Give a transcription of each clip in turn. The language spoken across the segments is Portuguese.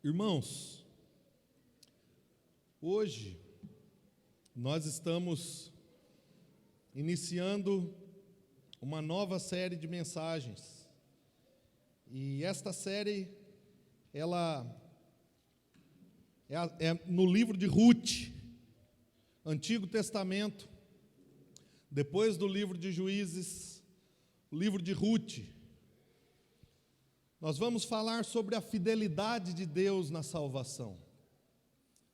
Irmãos, hoje nós estamos iniciando uma nova série de mensagens. E esta série, ela é no livro de Ruth, Antigo Testamento, depois do livro de Juízes, o livro de Ruth. Nós vamos falar sobre a fidelidade de Deus na salvação.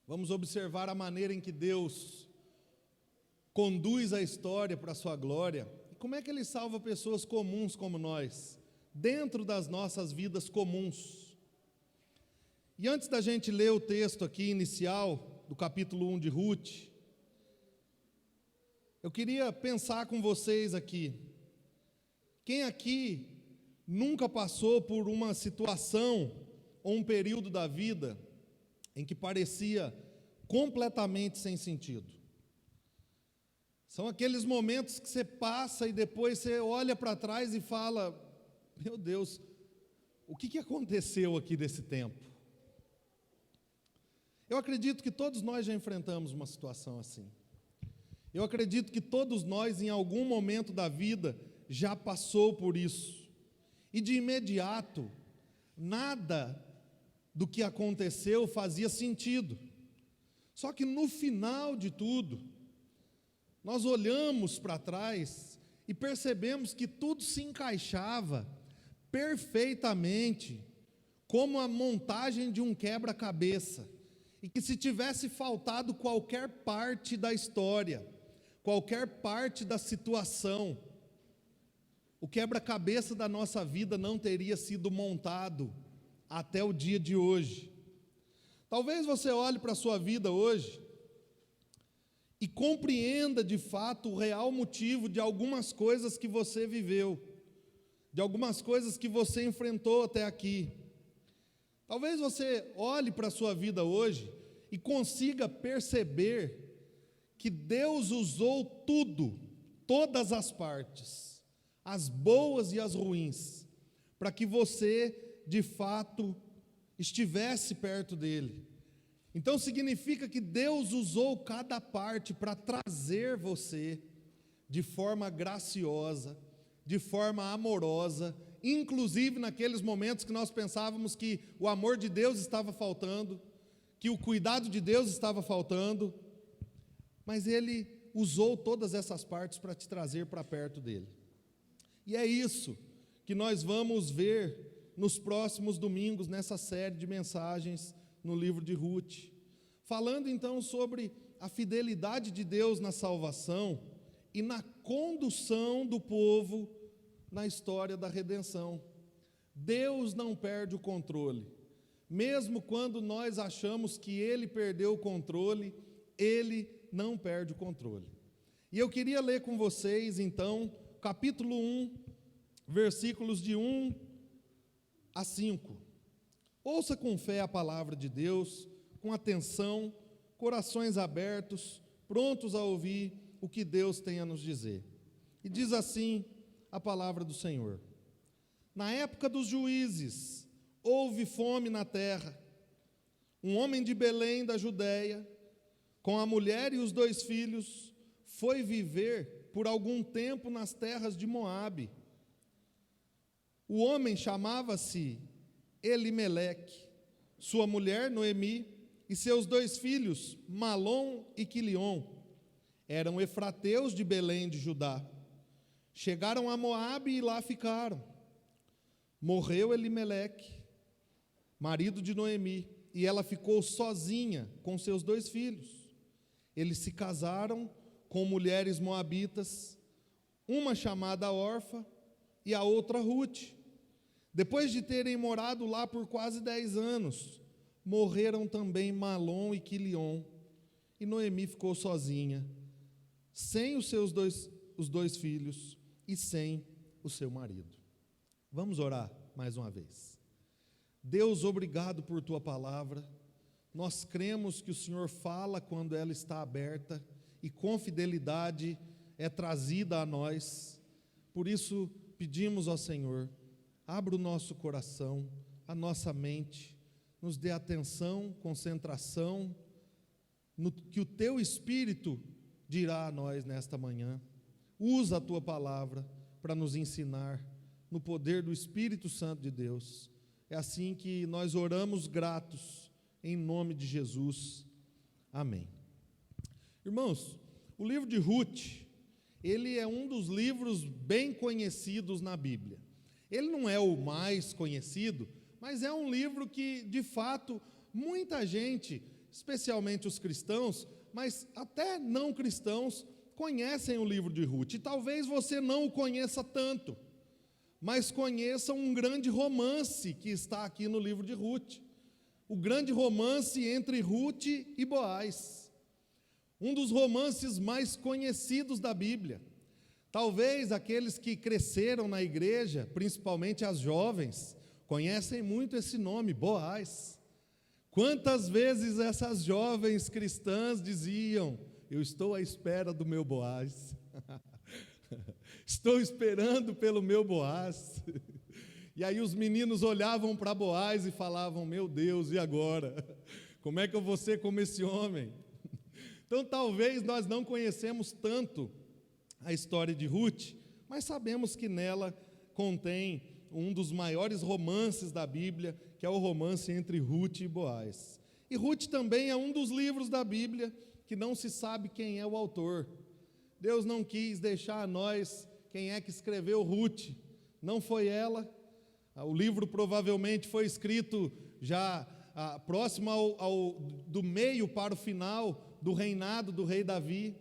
Vamos observar a maneira em que Deus conduz a história para a sua glória. E como é que Ele salva pessoas comuns como nós, dentro das nossas vidas comuns. E antes da gente ler o texto aqui inicial, do capítulo 1 de Ruth, eu queria pensar com vocês aqui. Quem aqui nunca passou por uma situação ou um período da vida em que parecia completamente sem sentido? São aqueles momentos que você passa e depois você olha para trás e fala: meu Deus, o que aconteceu aqui desse tempo? Eu acredito que todos nós já enfrentamos uma situação assim. Eu acredito que todos nós, em algum momento da vida, já passou por isso. E de imediato, nada do que aconteceu fazia sentido. Só que no final de tudo, nós olhamos para trás e percebemos que tudo se encaixava perfeitamente, como a montagem de um quebra-cabeça. E que se tivesse faltado qualquer parte da história, qualquer parte da situação, o quebra-cabeça da nossa vida não teria sido montado até o dia de hoje. Talvez você olhe para a sua vida hoje e compreenda de fato o real motivo de algumas coisas que você viveu, de algumas coisas que você enfrentou até aqui. Talvez você olhe para a sua vida hoje e consiga perceber que Deus usou tudo, todas as partes, as boas e as ruins, para que você, de fato, estivesse perto dele. Então significa que Deus usou cada parte para trazer você de forma graciosa, de forma amorosa, inclusive naqueles momentos que nós pensávamos que o amor de Deus estava faltando, que o cuidado de Deus estava faltando, mas Ele usou todas essas partes para te trazer para perto dele. E é isso que nós vamos ver nos próximos domingos, nessa série de mensagens no livro de Ruth. Falando então sobre a fidelidade de Deus na salvação e na condução do povo na história da redenção. Deus não perde o controle. Mesmo quando nós achamos que Ele perdeu o controle, Ele não perde o controle. E eu queria ler com vocês então capítulo 1, versículos de 1 a 5. Ouça com fé a palavra de Deus, com atenção, corações abertos, prontos a ouvir o que Deus tem a nos dizer. E diz assim a palavra do Senhor: na época dos juízes, houve fome na terra. Um homem de Belém da Judéia, com a mulher e os 2 filhos, foi viver por algum tempo nas terras de Moabe. O homem chamava-se Elimeleque, sua mulher Noemi e seus 2 filhos, Malom e Quilion. Eram efrateus de Belém de Judá. Chegaram a Moabe e lá ficaram. Morreu Elimeleque, marido de Noemi, e ela ficou sozinha com seus 2 filhos. Eles se casaram com mulheres moabitas, uma chamada Orfa e a outra Ruth. Depois de terem morado lá por quase 10 anos, morreram também Malom e Quilion, e Noemi ficou sozinha, sem os dois filhos e sem o seu marido. Vamos orar mais uma vez. Deus, obrigado por Tua palavra. Nós cremos que o Senhor fala quando ela está aberta e com fidelidade é trazida a nós. Por isso pedimos ao Senhor, abra o nosso coração, a nossa mente, nos dê atenção, concentração, no que o Teu Espírito dirá a nós nesta manhã. Usa a Tua palavra para nos ensinar, no poder do Espírito Santo de Deus. É assim que nós oramos gratos, em nome de Jesus. Amém. Irmãos, o livro de Ruth, ele é um dos livros bem conhecidos na Bíblia. Ele não é o mais conhecido, mas é um livro que, de fato, muita gente, especialmente os cristãos, mas até não cristãos, conhecem o livro de Ruth. E talvez você não o conheça tanto, mas conheça um grande romance que está aqui no livro de Ruth. O grande romance entre Ruth e Boaz. Um dos romances mais conhecidos da Bíblia. Talvez aqueles que cresceram na igreja, principalmente as jovens, conhecem muito esse nome, Boaz. Quantas vezes essas jovens cristãs diziam: eu estou à espera do meu Boaz. Estou esperando pelo meu Boaz. E aí os meninos olhavam para Boaz e falavam: meu Deus, e agora? Como é que eu vou ser como esse homem? Então talvez nós não conhecemos tanto a história de Ruth, mas sabemos que nela contém um dos maiores romances da Bíblia, que é o romance entre Ruth e Boaz. E Ruth também é um dos livros da Bíblia que não se sabe quem é o autor. Deus não quis deixar a nós quem é que escreveu Ruth. Não foi ela. O livro provavelmente foi escrito já próximo do meio para o final do reinado do rei Davi,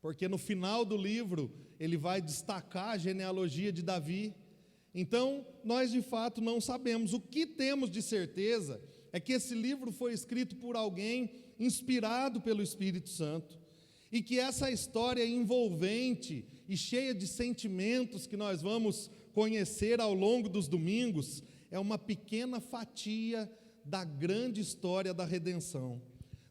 porque no final do livro ele vai destacar a genealogia de Davi. Então, nós de fato não sabemos. O que temos de certeza é que esse livro foi escrito por alguém inspirado pelo Espírito Santo, e que essa história envolvente e cheia de sentimentos que nós vamos conhecer ao longo dos domingos é uma pequena fatia da grande história da redenção,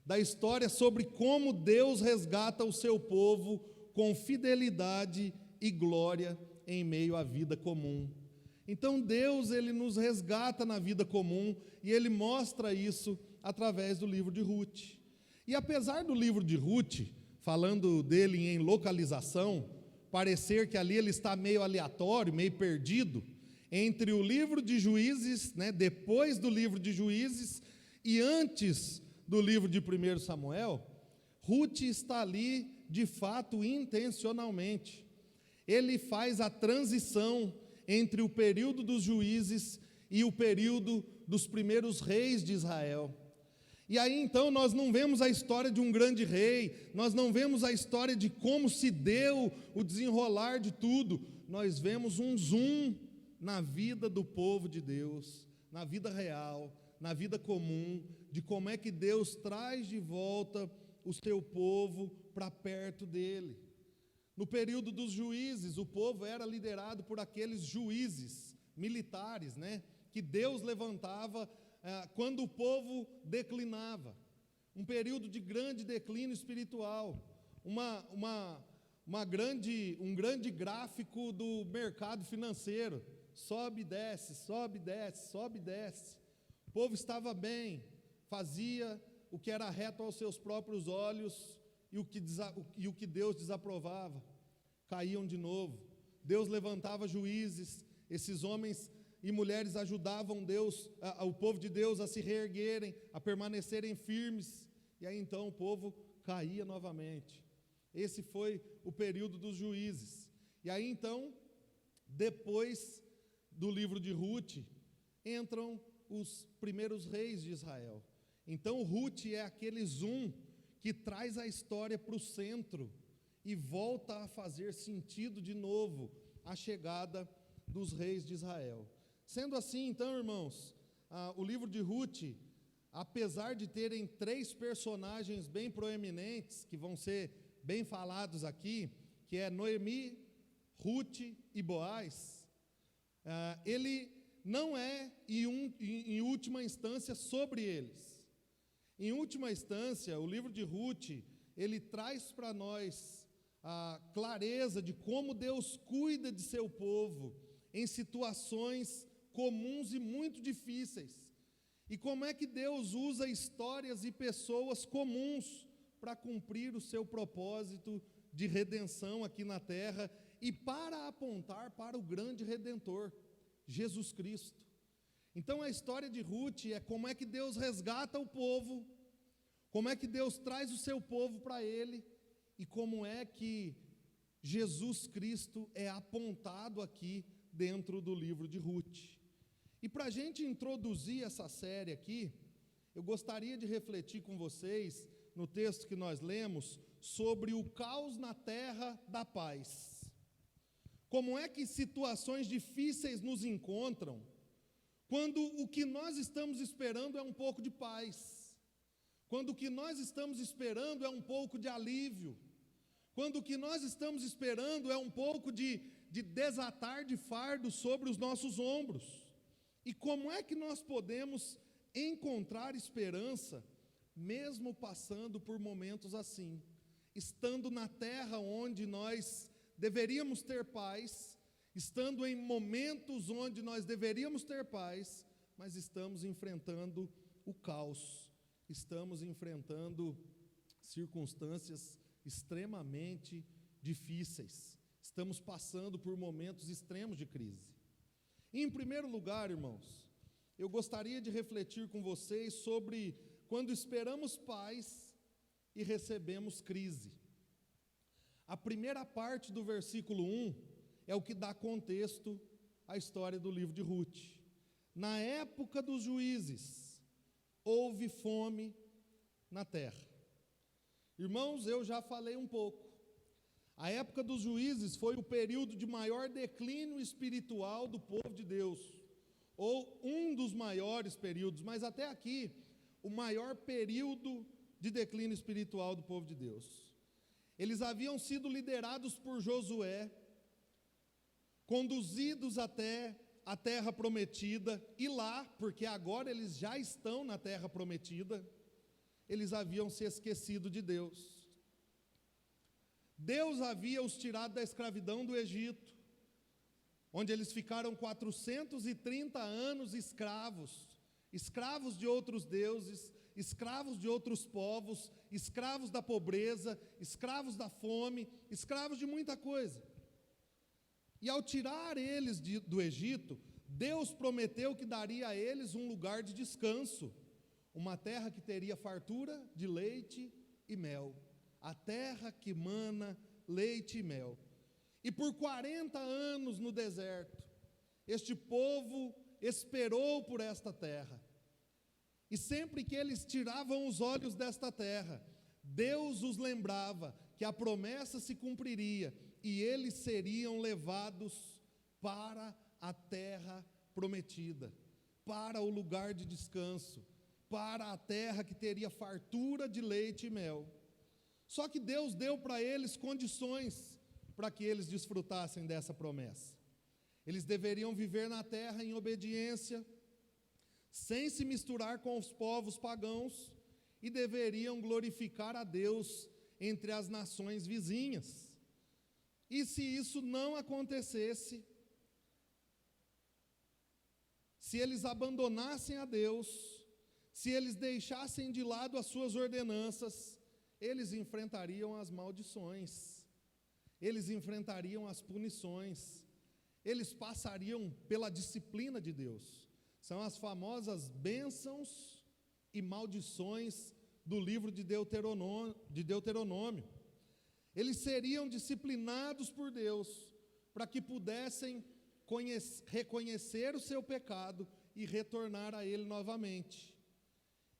da história sobre como Deus resgata o seu povo com fidelidade e glória em meio à vida comum. Então Deus, Ele nos resgata na vida comum, e Ele mostra isso através do livro de Ruth. E apesar do livro de Ruth, falando dele em localização, parecer que ali ele está meio aleatório, meio perdido, entre o livro de Juízes, depois do livro de Juízes e antes do livro de 1 Samuel, Ruth está ali de fato intencionalmente. Ele faz a transição entre o período dos juízes e o período dos primeiros reis de Israel. E aí então nós não vemos a história de um grande rei, nós não vemos a história de como se deu o desenrolar de tudo, nós vemos um zoom na vida do povo de Deus, na vida real, na vida comum, de como é que Deus traz de volta o seu povo para perto dele. No período dos juízes, o povo era liderado por aqueles juízes militares, que Deus levantava quando o povo declinava. Um período de grande declínio espiritual, um grande gráfico do mercado financeiro, sobe e desce, sobe e desce, sobe e desce. O povo estava bem, fazia o que era reto aos seus próprios olhos, e o que Deus desaprovava, caíam de novo. Deus levantava juízes, esses homens e mulheres ajudavam o povo de Deus a se reerguerem, a permanecerem firmes, e aí então o povo caía novamente. Esse foi o período dos juízes. E aí então, depois do livro de Ruth, entram os primeiros reis de Israel. Então Ruth é aquele zoom que traz a história para o centro e volta a fazer sentido de novo a chegada dos reis de Israel. Sendo assim, então, irmãos, o livro de Ruth, apesar de terem 3 personagens bem proeminentes, que vão ser bem falados aqui, que é Noemi, Ruth e Boaz, ele não é, em última instância, sobre eles. Em última instância, o livro de Ruth, ele traz para nós a clareza de como Deus cuida de seu povo em situações comuns e muito difíceis. E como é que Deus usa histórias e pessoas comuns para cumprir o seu propósito de redenção aqui na terra e para apontar para o grande Redentor, Jesus Cristo. Então a história de Ruth é como é que Deus resgata o povo, como é que Deus traz o seu povo para Ele, e como é que Jesus Cristo é apontado aqui dentro do livro de Ruth. E para a gente introduzir essa série aqui, eu gostaria de refletir com vocês, no texto que nós lemos, sobre o caos na terra da paz. Como é que situações difíceis nos encontram, quando o que nós estamos esperando é um pouco de paz, quando o que nós estamos esperando é um pouco de alívio, quando o que nós estamos esperando é um pouco de desatar de fardo sobre os nossos ombros. E como é que nós podemos encontrar esperança, mesmo passando por momentos assim, estando na terra onde nós deveríamos ter paz, estando em momentos onde nós deveríamos ter paz, mas estamos enfrentando o caos, estamos enfrentando circunstâncias extremamente difíceis, estamos passando por momentos extremos de crise. E, em primeiro lugar, irmãos, eu gostaria de refletir com vocês sobre quando esperamos paz e recebemos crise. A primeira parte do versículo 1 é o que dá contexto à história do livro de Ruth. Na época dos juízes, houve fome na terra. Irmãos, eu já falei um pouco. A época dos juízes foi o período de maior declínio espiritual do povo de Deus, ou um dos maiores períodos, mas até aqui, o maior período de declínio espiritual do povo de Deus. Eles haviam sido liderados por Josué, conduzidos até a terra prometida, e lá, porque agora eles já estão na terra prometida, eles haviam se esquecido de Deus. Deus havia os tirado da escravidão do Egito, onde eles ficaram 430 anos escravos, escravos de outros deuses, escravos de outros povos, escravos da pobreza, escravos da fome, escravos de muita coisa. E ao tirar eles do Egito, Deus prometeu que daria a eles um lugar de descanso, uma terra que teria fartura de leite e mel, a terra que mana leite e mel. E por 40 anos no deserto, este povo esperou por esta terra. E sempre que eles tiravam os olhos desta terra, Deus os lembrava que a promessa se cumpriria e eles seriam levados para a terra prometida, para o lugar de descanso, para a terra que teria fartura de leite e mel. Só que Deus deu para eles condições para que eles desfrutassem dessa promessa. Eles deveriam viver na terra em obediência, sem se misturar com os povos pagãos, e deveriam glorificar a Deus entre as nações vizinhas. E se isso não acontecesse, se eles abandonassem a Deus, se eles deixassem de lado as suas ordenanças, eles enfrentariam as maldições, eles enfrentariam as punições, eles passariam pela disciplina de Deus. São as famosas bênçãos e maldições do livro de Deuteronômio. Eles seriam disciplinados por Deus para que pudessem reconhecer o seu pecado e retornar a Ele novamente.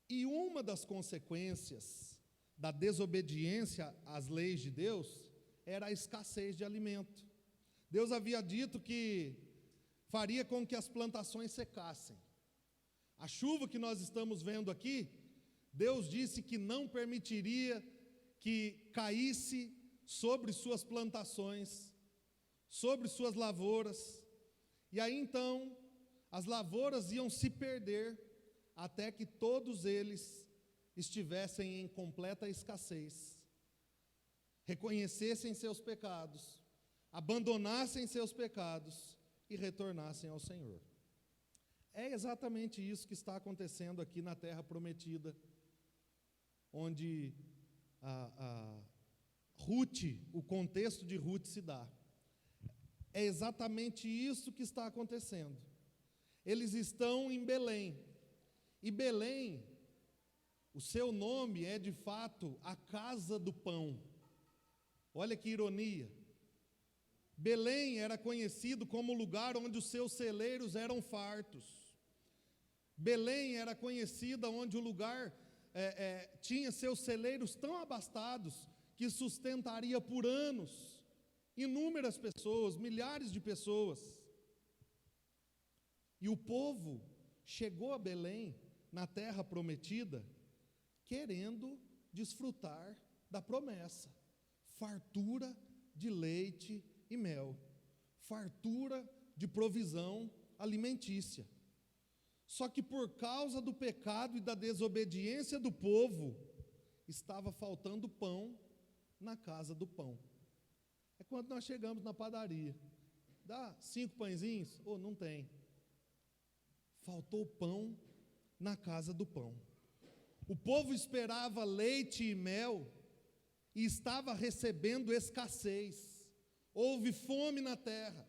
E uma das consequências da desobediência às leis de Deus era a escassez de alimento. Deus havia dito que faria com que as plantações secassem. A chuva que nós estamos vendo aqui, Deus disse que não permitiria que caísse sobre suas plantações, sobre suas lavouras. E aí então, as lavouras iam se perder até que todos eles estivessem em completa escassez, reconhecessem seus pecados, abandonassem seus pecados e retornassem ao Senhor. É exatamente isso que está acontecendo aqui na Terra Prometida, onde Ruth, o contexto de Ruth se dá. É exatamente isso que está acontecendo. Eles estão em Belém, e Belém, o seu nome é de fato a casa do pão. Olha que ironia. Belém era conhecido como o lugar onde os seus celeiros eram fartos. Belém era conhecida onde o lugar tinha seus celeiros tão abastados que sustentaria por anos inúmeras pessoas, milhares de pessoas. E o povo chegou a Belém, na terra prometida, querendo desfrutar da promessa, fartura de leite e mel, fartura de provisão alimentícia. Só que por causa do pecado e da desobediência do povo, estava faltando pão na casa do pão. É quando nós chegamos na padaria, dá 5 pãezinhos? Não tem. Faltou pão na casa do pão. O povo esperava leite e mel e estava recebendo escassez. Houve fome na terra.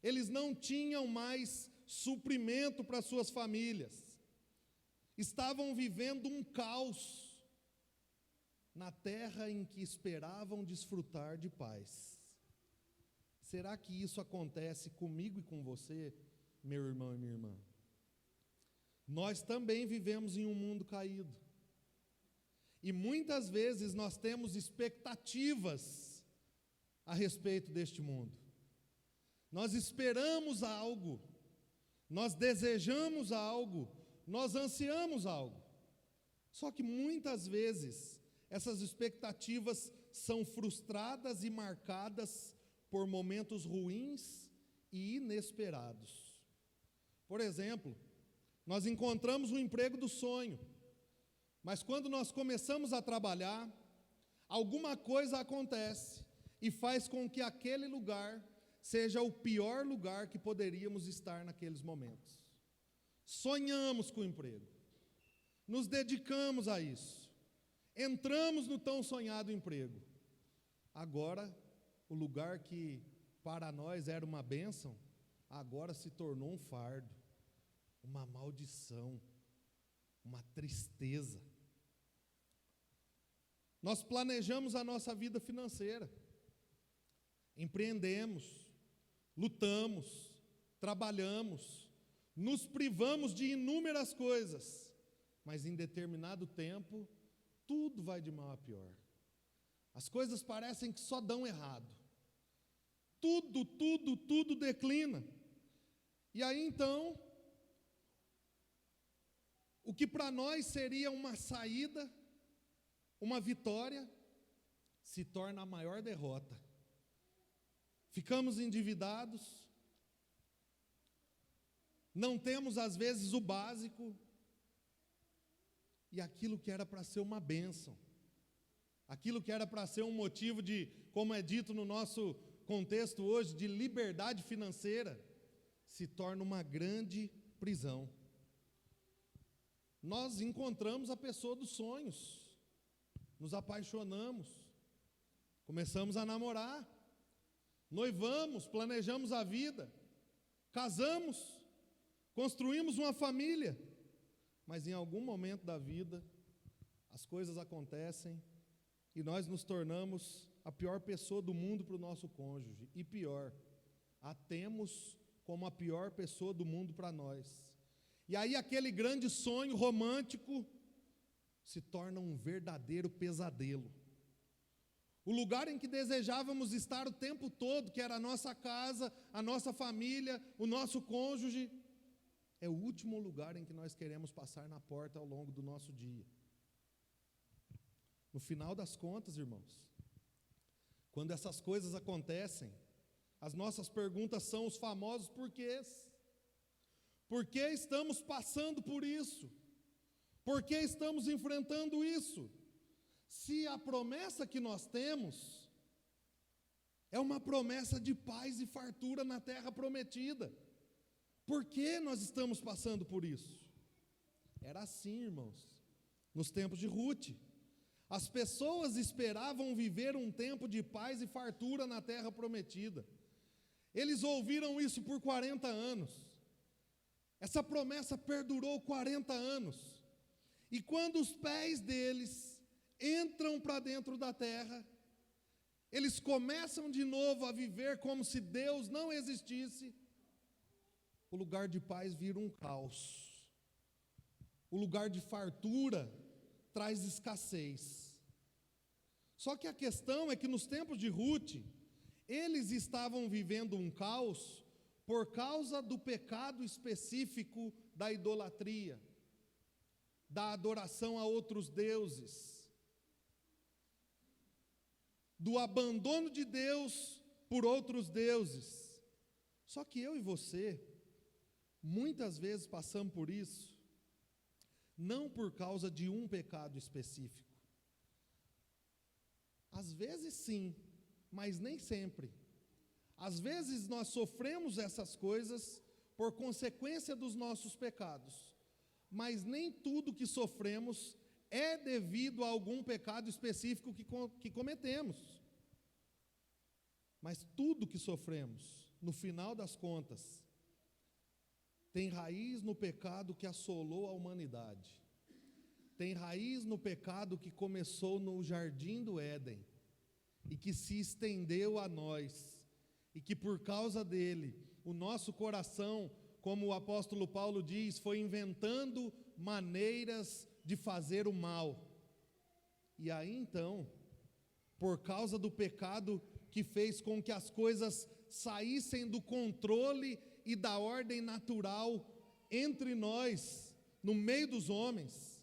Eles não tinham mais suprimento para suas famílias. Estavam vivendo um caos na terra em que esperavam desfrutar de paz. Será que isso acontece comigo e com você, meu irmão e minha irmã? Nós também vivemos em um mundo caído. E muitas vezes nós temos expectativas a respeito deste mundo. Nós esperamos algo, nós desejamos algo, nós ansiamos algo. Só que muitas vezes essas expectativas são frustradas e marcadas por momentos ruins e inesperados. Por exemplo, nós encontramos o emprego do sonho, mas quando nós começamos a trabalhar, alguma coisa acontece e faz com que aquele lugar seja o pior lugar que poderíamos estar naqueles momentos. Sonhamos com o emprego, nos dedicamos a isso, entramos no tão sonhado emprego. Agora, o lugar que para nós era uma bênção, agora se tornou um fardo, uma maldição, uma tristeza. Nós planejamos a nossa vida financeira, empreendemos, lutamos, trabalhamos, nos privamos de inúmeras coisas, mas em determinado tempo, tudo vai de mal a pior. As coisas parecem que só dão errado. Tudo declina. E aí então, o que para nós seria uma saída, uma vitória, se torna a maior derrota. Ficamos endividados, não temos às vezes o básico, e aquilo que era para ser uma bênção, aquilo que era para ser um motivo de, como é dito no nosso contexto hoje, de liberdade financeira, se torna uma grande prisão. Nós encontramos a pessoa dos sonhos, nos apaixonamos, começamos a namorar, noivamos, planejamos a vida, casamos, construímos uma família, mas em algum momento da vida, as coisas acontecem e nós nos tornamos a pior pessoa do mundo para o nosso cônjuge, e pior, a temos como a pior pessoa do mundo para nós. E aí aquele grande sonho romântico se torna um verdadeiro pesadelo. O lugar em que desejávamos estar o tempo todo, que era a nossa casa, a nossa família, o nosso cônjuge, é o último lugar em que nós queremos passar na porta ao longo do nosso dia. No final das contas, irmãos, quando essas coisas acontecem, as nossas perguntas são os famosos porquês. Por que estamos passando por isso? Por que estamos enfrentando isso? Se a promessa que nós temos é uma promessa de paz e fartura na terra prometida, Por que nós estamos passando por isso? Era assim, irmãos, nos tempos de Ruth. As pessoas esperavam viver um tempo de paz e fartura na terra prometida. Eles ouviram isso por 40 anos. Essa promessa perdurou 40 anos. E quando os pés deles entram para dentro da terra, eles começam de novo a viver como se Deus não existisse. O lugar de paz vira um caos. O lugar de fartura traz escassez. Só que a questão é que nos tempos de Ruth, eles estavam vivendo um caos por causa do pecado específico da idolatria, da adoração a outros deuses, do abandono de Deus por outros deuses. Só que eu e você, muitas vezes passamos por isso, não por causa de um pecado específico. Às vezes sim, mas nem sempre. Às vezes nós sofremos essas coisas por consequência dos nossos pecados, mas nem tudo que sofremos é devido a algum pecado específico que cometemos. Mas tudo que sofremos, no final das contas, tem raiz no pecado que assolou a humanidade. Tem raiz no pecado que começou no jardim do Éden e que se estendeu a nós, e que por causa dele, o nosso coração, como o apóstolo Paulo diz, foi inventando maneiras de fazer o mal. E aí então, por causa do pecado que fez com que as coisas saíssem do controle e da ordem natural entre nós, no meio dos homens,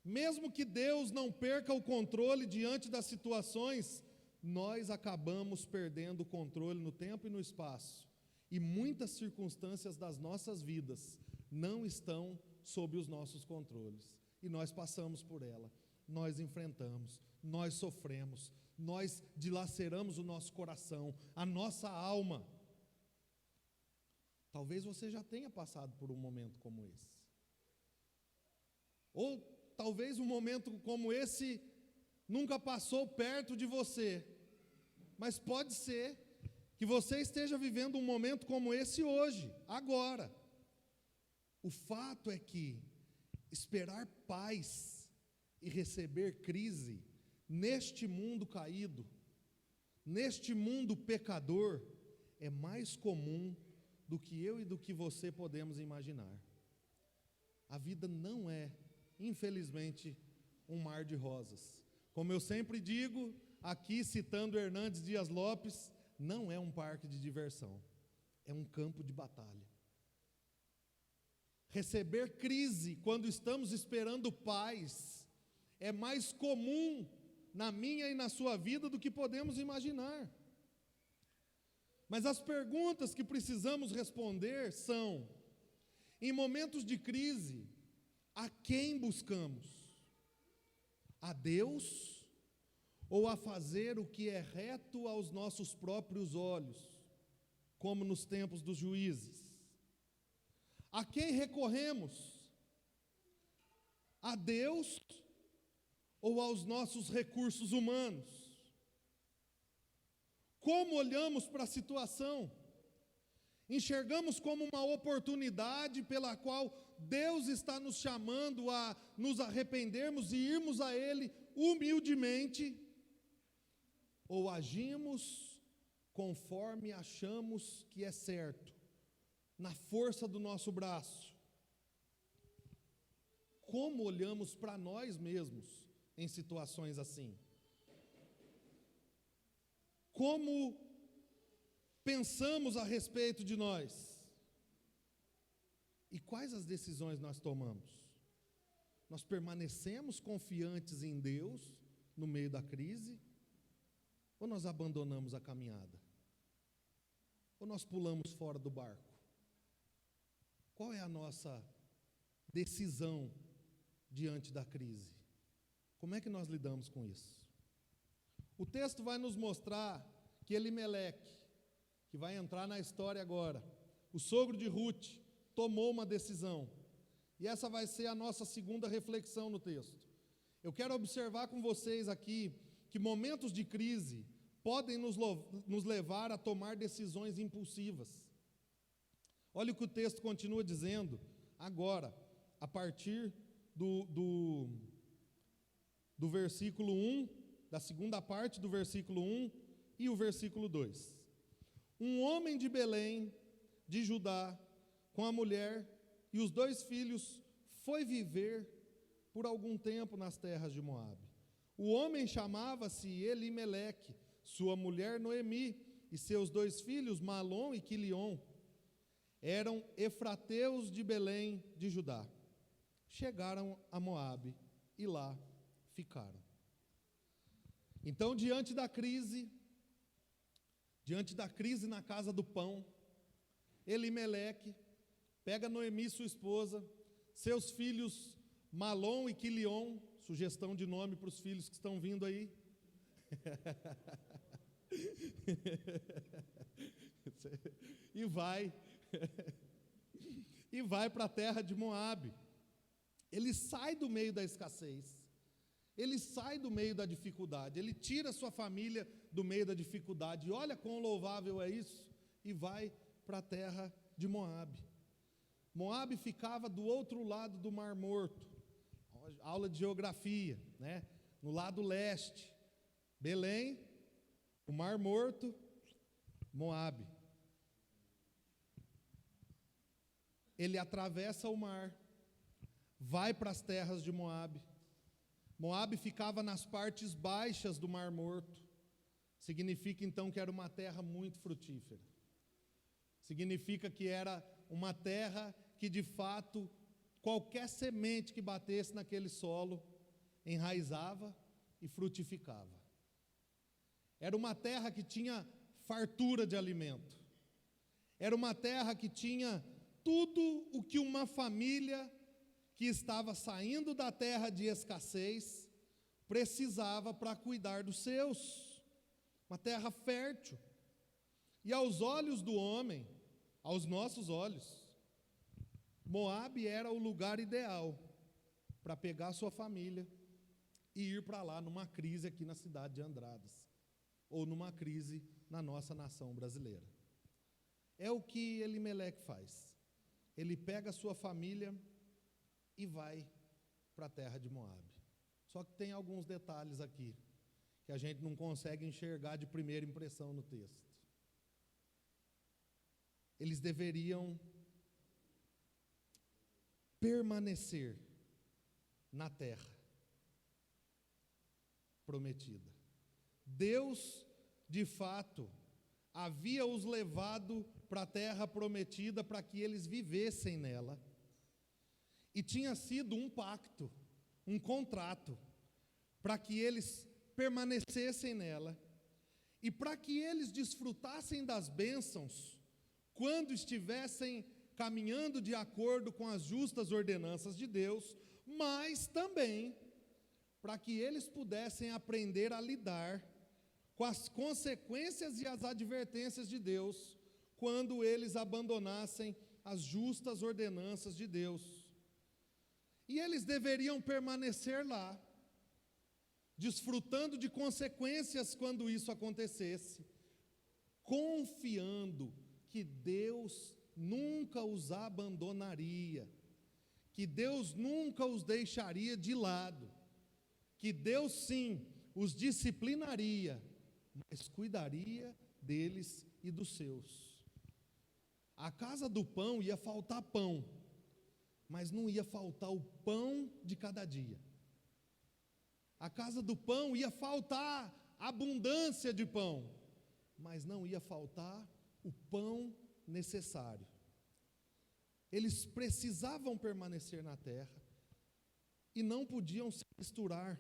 mesmo que Deus não perca o controle diante das situações, nós acabamos perdendo o controle no tempo e no espaço, e muitas circunstâncias das nossas vidas não estão sob os nossos controles, e nós passamos por ela, nós enfrentamos, nós sofremos, nós dilaceramos o nosso coração, a nossa alma. Talvez você já tenha passado por um momento como esse, ou talvez um momento como esse nunca passou perto de você, mas pode ser que você esteja vivendo um momento como esse hoje, agora. O fato é que esperar paz e receber crise neste mundo caído, neste mundo pecador, é mais comum do que eu e do que você podemos imaginar. A vida não é, infelizmente, um mar de rosas. Como eu sempre digo, aqui citando Hernandes Dias Lopes, não é um parque de diversão, é um campo de batalha. Receber crise quando estamos esperando paz é mais comum na minha e na sua vida do que podemos imaginar. Mas as perguntas que precisamos responder são: em momentos de crise, a quem buscamos? A Deus ou a fazer o que é reto aos nossos próprios olhos, como nos tempos dos juízes? A quem recorremos? A Deus ou aos nossos recursos humanos? Como olhamos para a situação? Enxergamos como uma oportunidade pela qual Deus está nos chamando a nos arrependermos e irmos a Ele humildemente? Ou agimos conforme achamos que é certo, na força do nosso braço? Como olhamos para nós mesmos em situações assim? Como pensamos a respeito de nós? E quais as decisões nós tomamos? Nós permanecemos confiantes em Deus no meio da crise? Ou nós abandonamos a caminhada? Ou nós pulamos fora do barco? Qual é a nossa decisão diante da crise? Como é que nós lidamos com isso? O texto vai nos mostrar que Elimeleque, que vai entrar na história agora, o sogro de Ruth, tomou uma decisão. E essa vai ser a nossa segunda reflexão no texto. Eu quero observar com vocês aqui que momentos de crise podem nos levar a tomar decisões impulsivas. Olha o que o texto continua dizendo agora, a partir do versículo 1, da segunda parte do versículo 1 e o versículo 2. Um homem de Belém, de Judá, com a mulher e os 2 filhos, foi viver por algum tempo nas terras de Moabe. O homem chamava-se Elimeleque, sua mulher Noemi, e seus 2 filhos, Malom e Quilion, eram efrateus de Belém de Judá. Chegaram a Moabe e lá ficaram. Então, diante da crise na casa do pão, Elimeleque pega Noemi, sua esposa, seus filhos Malom e Quilion, sugestão de nome para os filhos que estão vindo aí. e vai para a terra de Moabe. Ele sai do meio da escassez, ele sai do meio da dificuldade, ele tira sua família do meio da dificuldade, e olha quão louvável é isso, e vai para a terra de Moabe. Moabe ficava do outro lado do Mar Morto, aula de geografia, né? No lado leste, Belém, o Mar Morto, Moabe. Ele atravessa o mar, vai para as terras de Moabe. Moabe ficava nas partes baixas do Mar Morto. Significa então que era uma terra muito frutífera. Significa que era uma terra que de fato qualquer semente que batesse naquele solo enraizava e frutificava. Era uma terra que tinha fartura de alimento. Era uma terra que tinha tudo o que uma família que estava saindo da terra de escassez precisava para cuidar dos seus. Uma terra fértil. E aos olhos do homem, aos nossos olhos, Moabe era o lugar ideal para pegar sua família e ir para lá numa crise aqui na cidade de Andradas, ou numa crise na nossa nação brasileira. É o que Elimeleque faz. Ele pega a sua família e vai para a terra de Moabe. Só que tem alguns detalhes aqui que a gente não consegue enxergar de primeira impressão no texto. Eles deveriam permanecer na terra prometida. Deus, de fato, havia os levado para a terra prometida para que eles vivessem nela. E tinha sido um pacto, um contrato, para que eles permanecessem nela e para que eles desfrutassem das bênçãos quando estivessem caminhando de acordo com as justas ordenanças de Deus, mas também para que eles pudessem aprender a lidar com as consequências e as advertências de Deus quando eles abandonassem as justas ordenanças de Deus. E eles deveriam permanecer lá, desfrutando de consequências quando isso acontecesse, confiando que Deus nunca os abandonaria, que Deus nunca os deixaria de lado, que Deus sim os disciplinaria, mas cuidaria deles e dos seus. A casa do pão ia faltar pão, mas não ia faltar o pão de cada dia. A casa do pão ia faltar abundância de pão, mas não ia faltar o pão necessário. Eles precisavam permanecer na terra e não podiam se misturar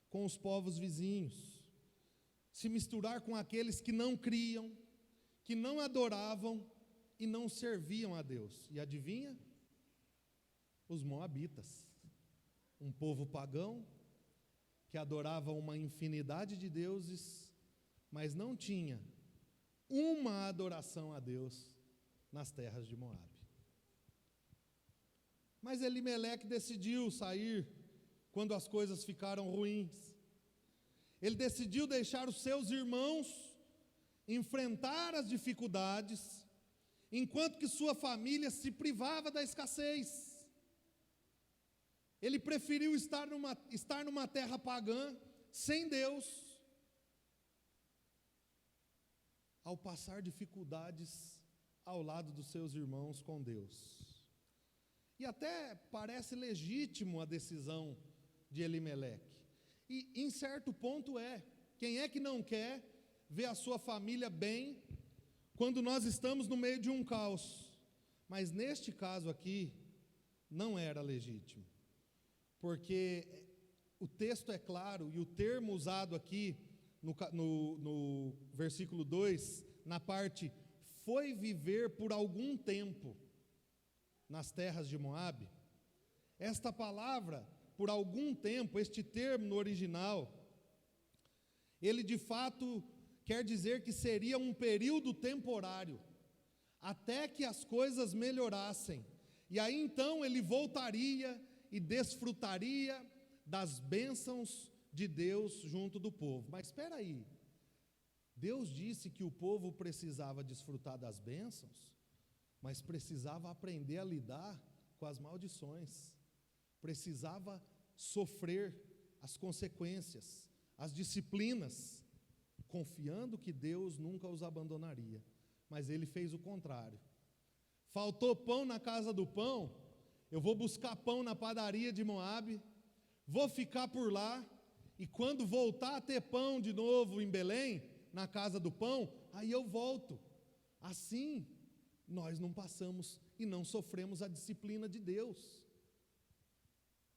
com os povos vizinhos, se misturar com aqueles que não criam, que não adoravam e não serviam a Deus. E adivinha? Os moabitas, um povo pagão que adorava uma infinidade de deuses, mas não tinha uma adoração a Deus nas terras de Moabe. Mas Elimeleque decidiu sair quando as coisas ficaram ruins. Ele decidiu deixar os seus irmãos enfrentar as dificuldades, enquanto que sua família se privava da escassez. Ele preferiu estar numa terra pagã, sem Deus, ao passar dificuldades ao lado dos seus irmãos com Deus. E até parece legítimo a decisão de Elimeleque. E em certo ponto quem é que não quer ver a sua família bem quando nós estamos no meio de um caos? Mas neste caso aqui, não era legítimo, porque o texto é claro, e o termo usado aqui no versículo 2, na parte, foi viver por algum tempo nas terras de Moabe. Esta palavra, por algum tempo, este termo no original, ele de fato quer dizer que seria um período temporário, até que as coisas melhorassem, e aí então ele voltaria e desfrutaria das bênçãos de Deus junto do povo. Mas espera aí, Deus disse que o povo precisava desfrutar das bênçãos, mas precisava aprender a lidar com as maldições, precisava sofrer as consequências, as disciplinas, confiando que Deus nunca os abandonaria. Mas ele fez o contrário. Faltou pão na casa do pão, eu vou buscar pão na padaria de Moabe, vou ficar por lá, e quando voltar a ter pão de novo em Belém, na casa do pão, aí eu volto. Assim, nós não passamos e não sofremos a disciplina de Deus.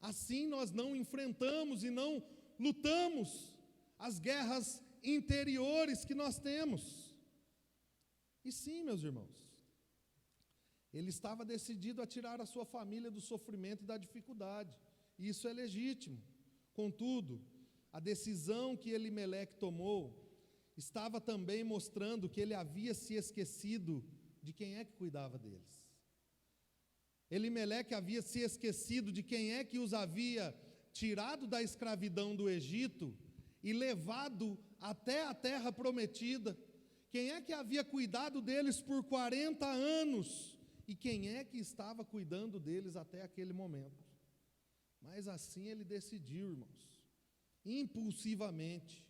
Assim nós não enfrentamos e não lutamos as guerras interiores que nós temos. E sim, meus irmãos, ele estava decidido a tirar a sua família do sofrimento e da dificuldade, e isso é legítimo. Contudo, a decisão que Elimeleque tomou estava também mostrando que ele havia se esquecido de quem é que cuidava deles. Elimeleque havia se esquecido de quem é que os havia tirado da escravidão do Egito e levado até a terra prometida. Quem é que havia cuidado deles por 40 anos? E quem é que estava cuidando deles até aquele momento? Mas assim ele decidiu, irmãos, impulsivamente,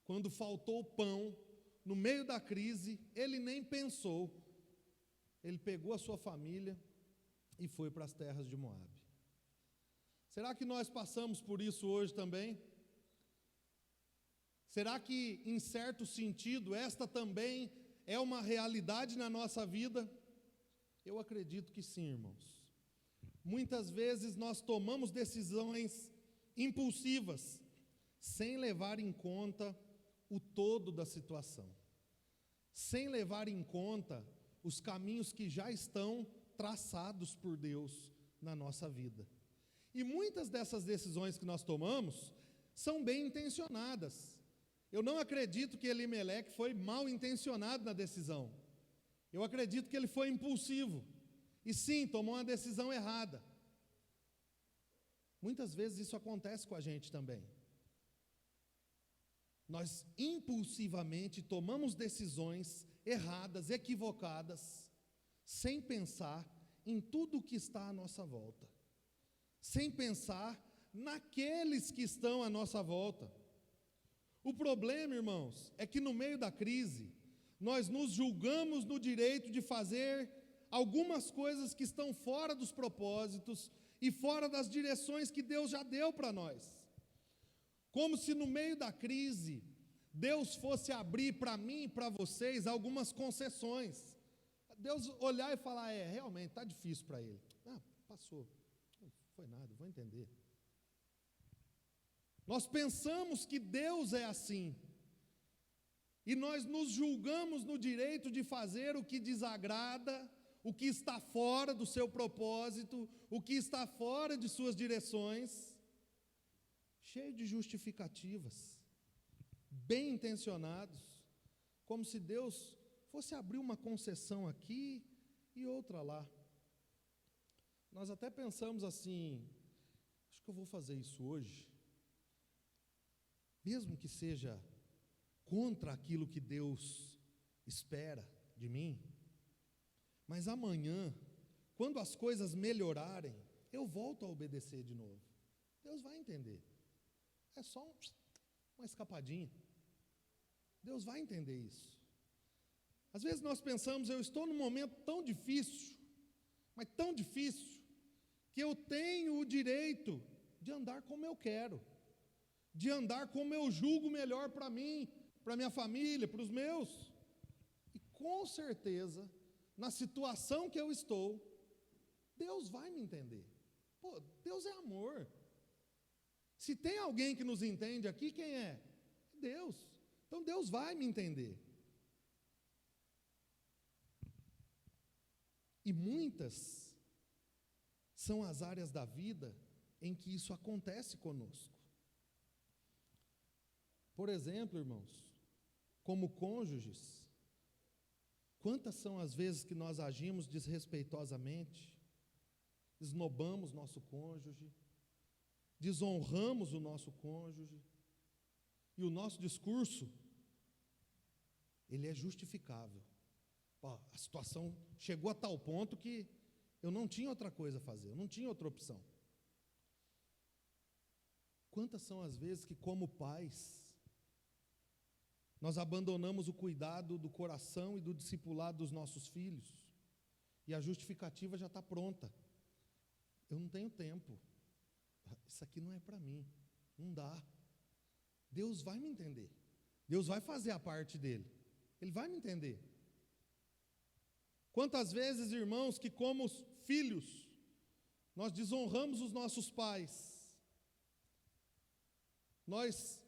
quando faltou pão, no meio da crise, ele nem pensou, ele pegou a sua família e foi para as terras de Moabe. Será que nós passamos por isso hoje também? Será que, em certo sentido, esta também é uma realidade na nossa vida? Eu acredito que sim, irmãos. Muitas vezes nós tomamos decisões impulsivas, sem levar em conta o todo da situação, sem levar em conta os caminhos que já estão traçados por Deus na nossa vida. E muitas dessas decisões que nós tomamos são bem intencionadas. Eu não acredito que Elimeleque foi mal intencionado na decisão. Eu acredito que ele foi impulsivo. E sim, tomou uma decisão errada. Muitas vezes isso acontece com a gente também. Nós impulsivamente tomamos decisões erradas, equivocadas, sem pensar em tudo o que está à nossa volta, sem pensar naqueles que estão à nossa volta. O problema, irmãos, é que no meio da crise, nós nos julgamos no direito de fazer algumas coisas que estão fora dos propósitos e fora das direções que Deus já deu para nós. Como se no meio da crise, Deus fosse abrir para mim e para vocês algumas concessões. Deus olhar e falar, realmente está difícil para ele. Passou, não foi nada, vou entender. Nós pensamos que Deus é assim, e nós nos julgamos no direito de fazer o que desagrada, o que está fora do seu propósito, o que está fora de suas direções, cheio de justificativas, bem intencionados, como se Deus fosse abrir uma concessão aqui e outra lá. nós até pensamos assim, acho que eu vou fazer isso hoje, mesmo que seja contra aquilo que Deus espera de mim, mas amanhã, quando as coisas melhorarem, eu volto a obedecer de novo. Deus vai entender. É só uma escapadinha. Deus vai entender isso. Às vezes nós pensamos, eu estou num momento tão difícil, mas tão difícil, que eu tenho o direito de andar como eu quero, de andar como eu julgo melhor para mim, para minha família, para os meus. E com certeza, na situação que eu estou, Deus vai me entender. Pô, Deus é amor. Se tem alguém que nos entende aqui, quem é? Deus. Então Deus vai me entender. E muitas são as áreas da vida em que isso acontece conosco. Por exemplo, irmãos, como cônjuges, quantas são as vezes que nós agimos desrespeitosamente, esnobamos nosso cônjuge, desonramos o nosso cônjuge, e o nosso discurso, ele é justificável. A situação chegou a tal ponto que eu não tinha outra coisa a fazer, eu não tinha outra opção. Quantas são as vezes que, como pais, nós abandonamos o cuidado do coração e do discipulado dos nossos filhos, e a justificativa já está pronta. Eu não tenho tempo, isso aqui não é para mim, não dá. Deus vai me entender, Deus vai fazer a parte dele, Ele vai me entender. Quantas vezes, irmãos, que como filhos, nós desonramos os nossos pais. Nós,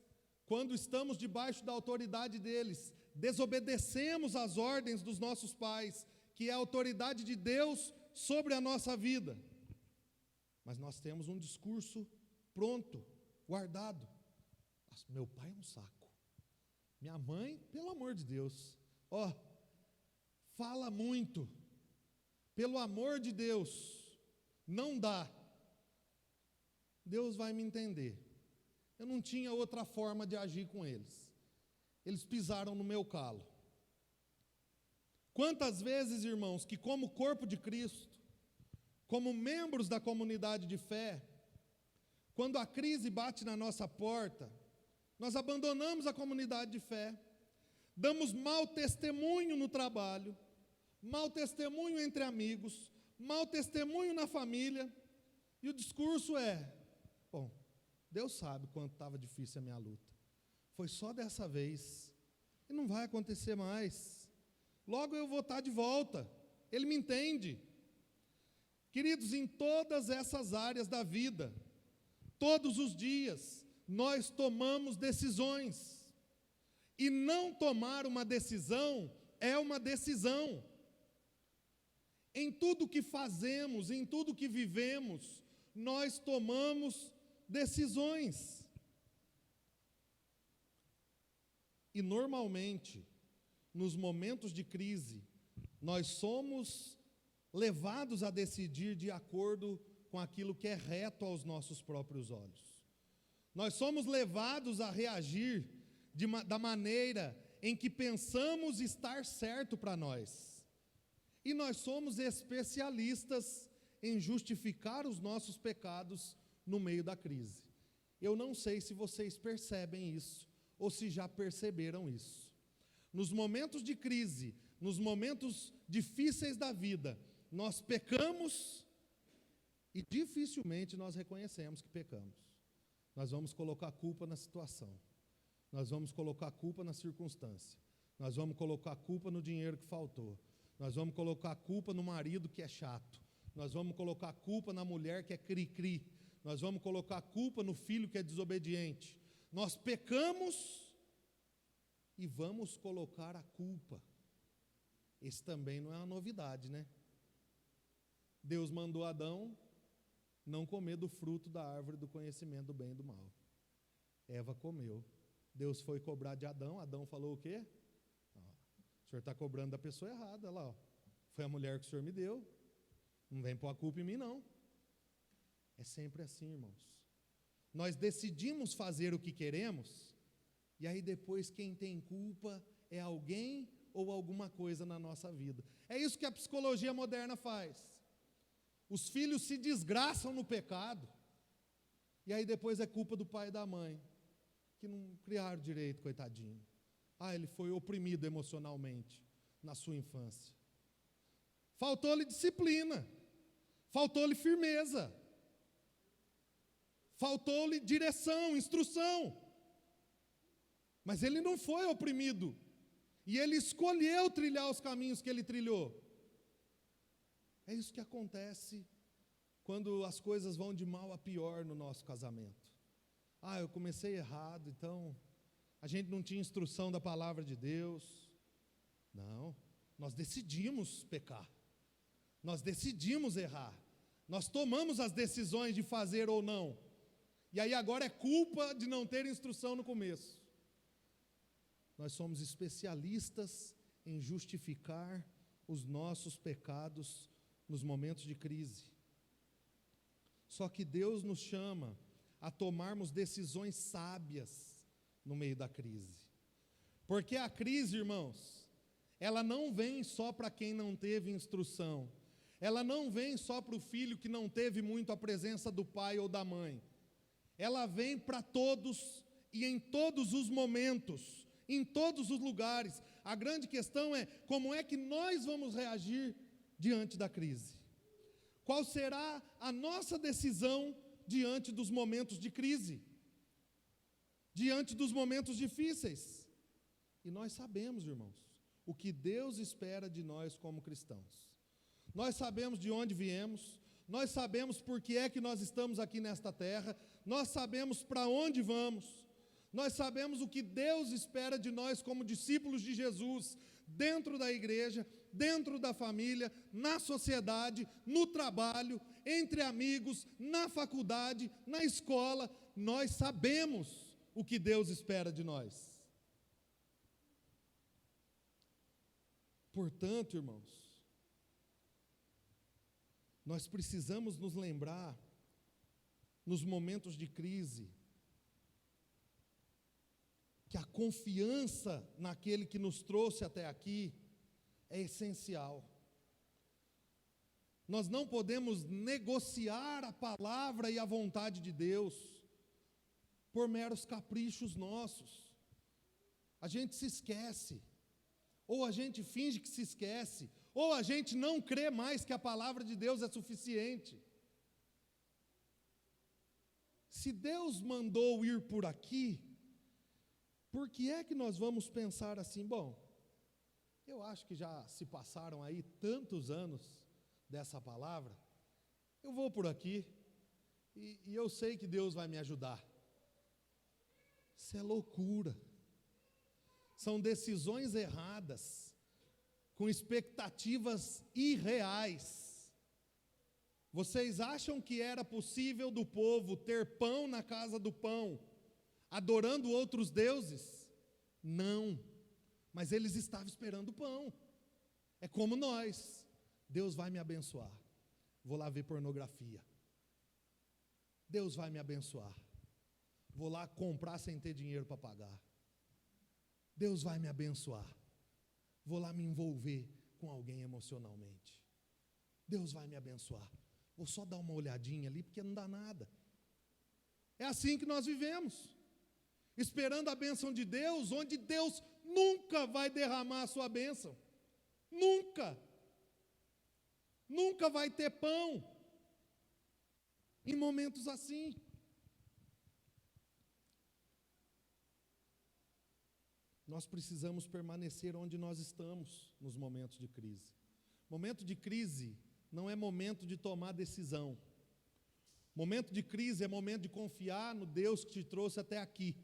quando estamos debaixo da autoridade deles, desobedecemos às ordens dos nossos pais, que é a autoridade de Deus sobre a nossa vida. Mas nós temos um discurso pronto, guardado. Nossa, meu pai é um saco. Minha mãe, pelo amor de Deus, fala muito, pelo amor de Deus, não dá. Deus vai me entender. Eu não tinha outra forma de agir com eles. Eles pisaram no meu calo. Quantas vezes, irmãos, que como corpo de Cristo, como membros da comunidade de fé, quando a crise bate na nossa porta, nós abandonamos a comunidade de fé, damos mau testemunho no trabalho, mau testemunho entre amigos, mau testemunho na família, e o discurso é, bom, Deus sabe quanto estava difícil a minha luta, foi só dessa vez, e não vai acontecer mais, logo eu vou estar de volta, Ele me entende. Queridos, em todas essas áreas da vida, todos os dias, nós tomamos decisões, e não tomar uma decisão é uma decisão. Em tudo que fazemos, em tudo que vivemos, nós tomamos decisões. E normalmente, nos momentos de crise, nós somos levados a decidir de acordo com aquilo que é reto aos nossos próprios olhos. Nós somos levados a reagir da maneira em que pensamos estar certo para nós. E nós somos especialistas em justificar os nossos pecados no meio da crise. Eu não sei se vocês percebem isso, ou se já perceberam isso. Nos momentos de crise, nos momentos difíceis da vida, nós pecamos e dificilmente nós reconhecemos que pecamos. Nós vamos colocar a culpa na situação, nós vamos colocar a culpa na circunstância, nós vamos colocar a culpa no dinheiro que faltou, nós vamos colocar a culpa no marido que é chato, nós vamos colocar a culpa na mulher que é cri-cri, nós vamos colocar a culpa no filho que é desobediente. Nós pecamos e vamos colocar a culpa. Esse também não é uma novidade, né? Deus mandou Adão não comer do fruto da árvore do conhecimento do bem e do mal. Eva comeu. Deus foi cobrar de Adão. Adão falou o quê? O senhor está cobrando da pessoa errada. Lá, foi a mulher que o senhor me deu. Não vem pôr a culpa em mim, não. É sempre assim, irmãos. Nós decidimos fazer o que queremos, e aí depois quem tem culpa é alguém ou alguma coisa na nossa vida. É isso que a psicologia moderna faz. Os filhos se desgraçam no pecado, e aí depois é culpa do pai e da mãe, que não criaram direito, coitadinho. Ele foi oprimido emocionalmente na sua infância. Faltou-lhe disciplina, faltou-lhe firmeza, faltou-lhe direção, instrução. Mas ele não foi oprimido, e ele escolheu trilhar os caminhos que ele trilhou. É isso que acontece quando as coisas vão de mal a pior no nosso casamento. Eu comecei errado, então a gente não tinha instrução da palavra de Deus. Não, nós decidimos pecar, nós decidimos errar, nós tomamos as decisões de fazer ou não, e aí agora é culpa de não ter instrução no começo. Nós somos especialistas em justificar os nossos pecados nos momentos de crise. Só que Deus nos chama a tomarmos decisões sábias no meio da crise. Porque a crise, irmãos, ela não vem só para quem não teve instrução. Ela não vem só para o filho que não teve muito a presença do pai ou da mãe. Ela vem para todos e em todos os momentos, em todos os lugares. A grande questão é como é que nós vamos reagir diante da crise. Qual será a nossa decisão diante dos momentos de crise, diante dos momentos difíceis? E nós sabemos, irmãos, o que Deus espera de nós como cristãos. Nós sabemos de onde viemos, nós sabemos por que é que nós estamos aqui nesta terra, nós sabemos para onde vamos, nós sabemos o que Deus espera de nós como discípulos de Jesus, dentro da igreja, dentro da família, na sociedade, no trabalho, entre amigos, na faculdade, na escola. Nós sabemos o que Deus espera de nós. Portanto, irmãos, nós precisamos nos lembrar, nos momentos de crise, que a confiança naquele que nos trouxe até aqui é essencial. Nós não podemos negociar a palavra e a vontade de Deus por meros caprichos nossos. A gente se esquece, ou a gente finge que se esquece, ou a gente não crê mais que a palavra de Deus é suficiente. Se Deus mandou ir por aqui, por que é que nós vamos pensar assim? Bom, eu acho que já se passaram aí tantos anos dessa palavra, eu vou por aqui e eu sei que Deus vai me ajudar. Isso é loucura. São decisões erradas, com expectativas irreais. Vocês acham que era possível do povo ter pão na casa do pão, adorando outros deuses? Não, mas eles estavam esperando pão. É como nós. Deus vai me abençoar, vou lá ver pornografia. Deus vai me abençoar, vou lá comprar sem ter dinheiro para pagar. Deus vai me abençoar, vou lá me envolver com alguém emocionalmente. Deus vai me abençoar, vou só dar uma olhadinha ali porque não dá nada. É assim que nós vivemos, esperando a bênção de Deus, onde Deus nunca vai derramar a sua bênção. Nunca. Nunca vai ter pão em momentos assim. Nós precisamos permanecer onde nós estamos nos momentos de crise. Momento de crise não é momento de tomar decisão. Momento de crise é momento de confiar no Deus que te trouxe até aqui,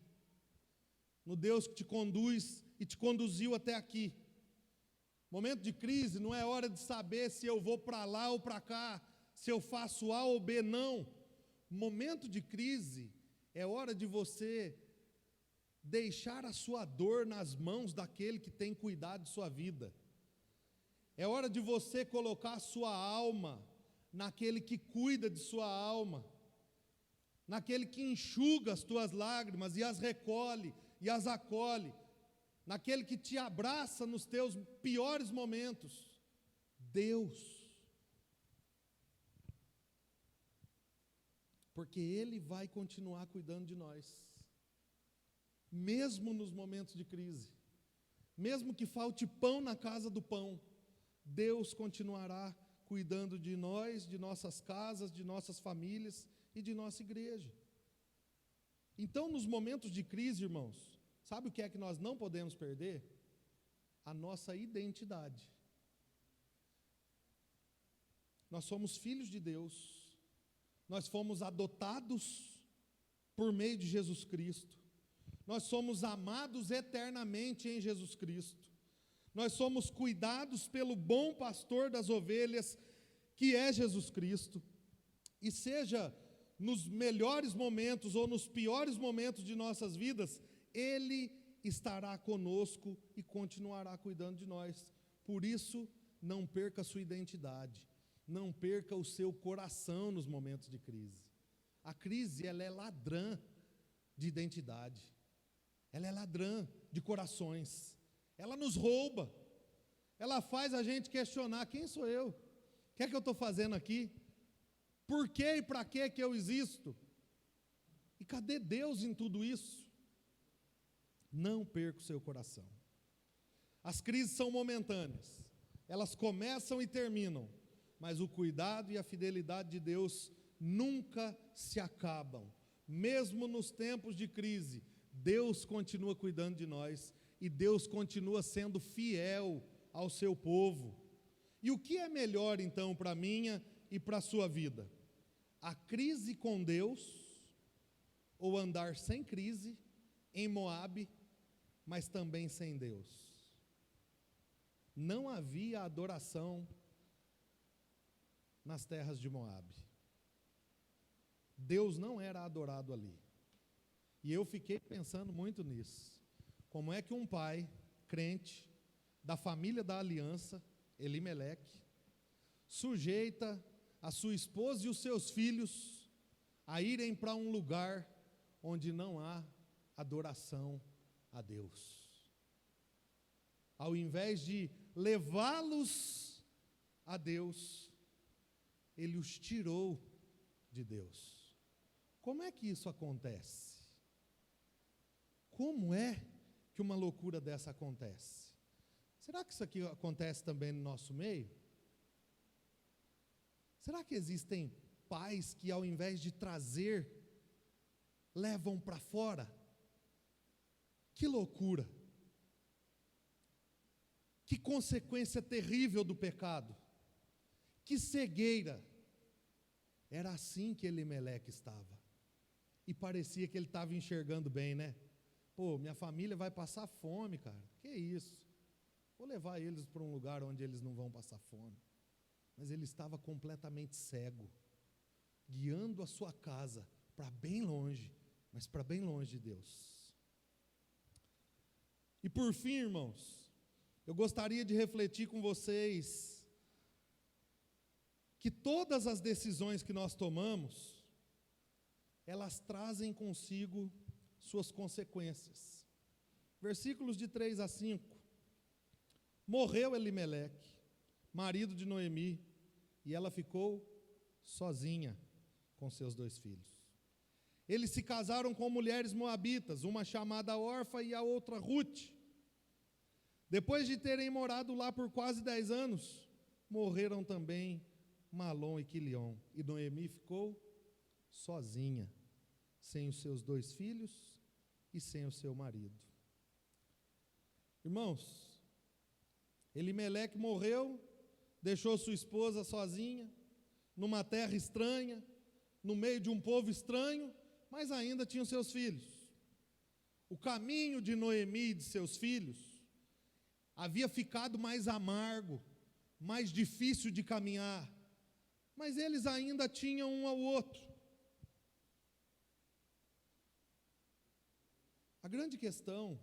no Deus que te conduz e te conduziu até aqui. Momento de crise não é hora de saber se eu vou para lá ou para cá, se eu faço A ou B, não. Momento de crise é hora de você deixar a sua dor nas mãos daquele que tem cuidado de sua vida. É hora de você colocar a sua alma naquele que cuida de sua alma. naquele que enxuga as tuas lágrimas e as recolhe e as acolhe, naquele que te abraça nos teus piores momentos. Deus. Porque Ele vai continuar cuidando de nós, mesmo nos momentos de crise, mesmo que falte pão na casa do pão, Deus continuará cuidando de nós, de nossas casas, de nossas famílias e de nossa igreja. Então, nos momentos de crise, irmãos, sabe o que é que nós não podemos perder? A nossa identidade. Nós somos filhos de Deus, nós fomos adotados por meio de Jesus Cristo, nós somos amados eternamente em Jesus Cristo, nós somos cuidados pelo bom pastor das ovelhas, que é Jesus Cristo, e seja nos melhores momentos ou nos piores momentos de nossas vidas, Ele estará conosco e continuará cuidando de nós. Por isso, não perca a sua identidade, não perca o seu coração nos momentos de crise. A crise, ela é ladrã de identidade, ela é ladrã de corações, ela nos rouba, ela faz a gente questionar: quem sou eu? O que é que eu estou fazendo aqui? Por que e para que eu existo? E cadê Deus em tudo isso? Não perca o seu coração. As crises são momentâneas, elas começam e terminam, mas o cuidado e a fidelidade de Deus nunca se acabam. Mesmo nos tempos de crise, Deus continua cuidando de nós e Deus continua sendo fiel ao seu povo. E o que é melhor então para a minha e para a sua vida? A crise com Deus ou andar sem crise em Moabe, mas também sem Deus? Não havia adoração nas terras de Moabe. Deus não era adorado ali. E eu fiquei pensando muito nisso. Como é que um pai crente da família da aliança, Elimeleque, sujeita a sua esposa e os seus filhos a irem para um lugar onde não há adoração a Deus? Ao invés de levá-los a Deus, Ele os tirou de Deus. Como é que isso acontece? Como é que uma loucura dessa acontece? Será que isso aqui acontece também no nosso meio? Será que existem pais que, ao invés de trazer, levam para fora? Que loucura! Que consequência terrível do pecado! Que cegueira! Era assim que Elimeleque estava. E parecia que ele estava enxergando bem, né? Pô, minha família vai passar fome, cara. Que isso? Vou levar eles para um lugar onde eles não vão passar fome. Mas ele estava completamente cego, guiando a sua casa para bem longe, mas para bem longe de Deus. E por fim, irmãos, eu gostaria de refletir com vocês que todas as decisões que nós tomamos, elas trazem consigo suas consequências. Versículos de 3 a 5. Morreu Elimeleque, marido de Noemi, e ela ficou sozinha com seus 2 filhos. Eles se casaram com mulheres moabitas, uma chamada Orfa e a outra Ruth. Depois de terem morado lá por quase 10 anos, morreram também Malom e Quilion, e Noemi ficou sozinha, sem os seus 2 filhos e sem o seu marido. Irmãos, Elimeleque morreu, deixou sua esposa sozinha, numa terra estranha, no meio de um povo estranho, mas ainda tinha os seus filhos. O caminho de Noemi e de seus filhos havia ficado mais amargo, mais difícil de caminhar, mas eles ainda tinham um ao outro. A grande questão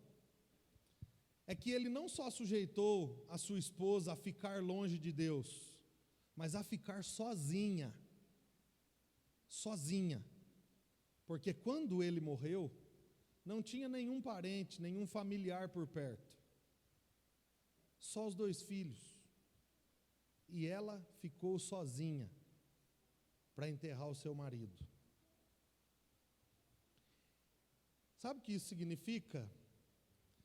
é que ele não só sujeitou a sua esposa a ficar longe de Deus, mas a ficar sozinha. Sozinha. Porque quando ele morreu, não tinha nenhum parente, nenhum familiar por perto. Só os 2 filhos. E ela ficou sozinha para enterrar o seu marido. Sabe o que isso significa?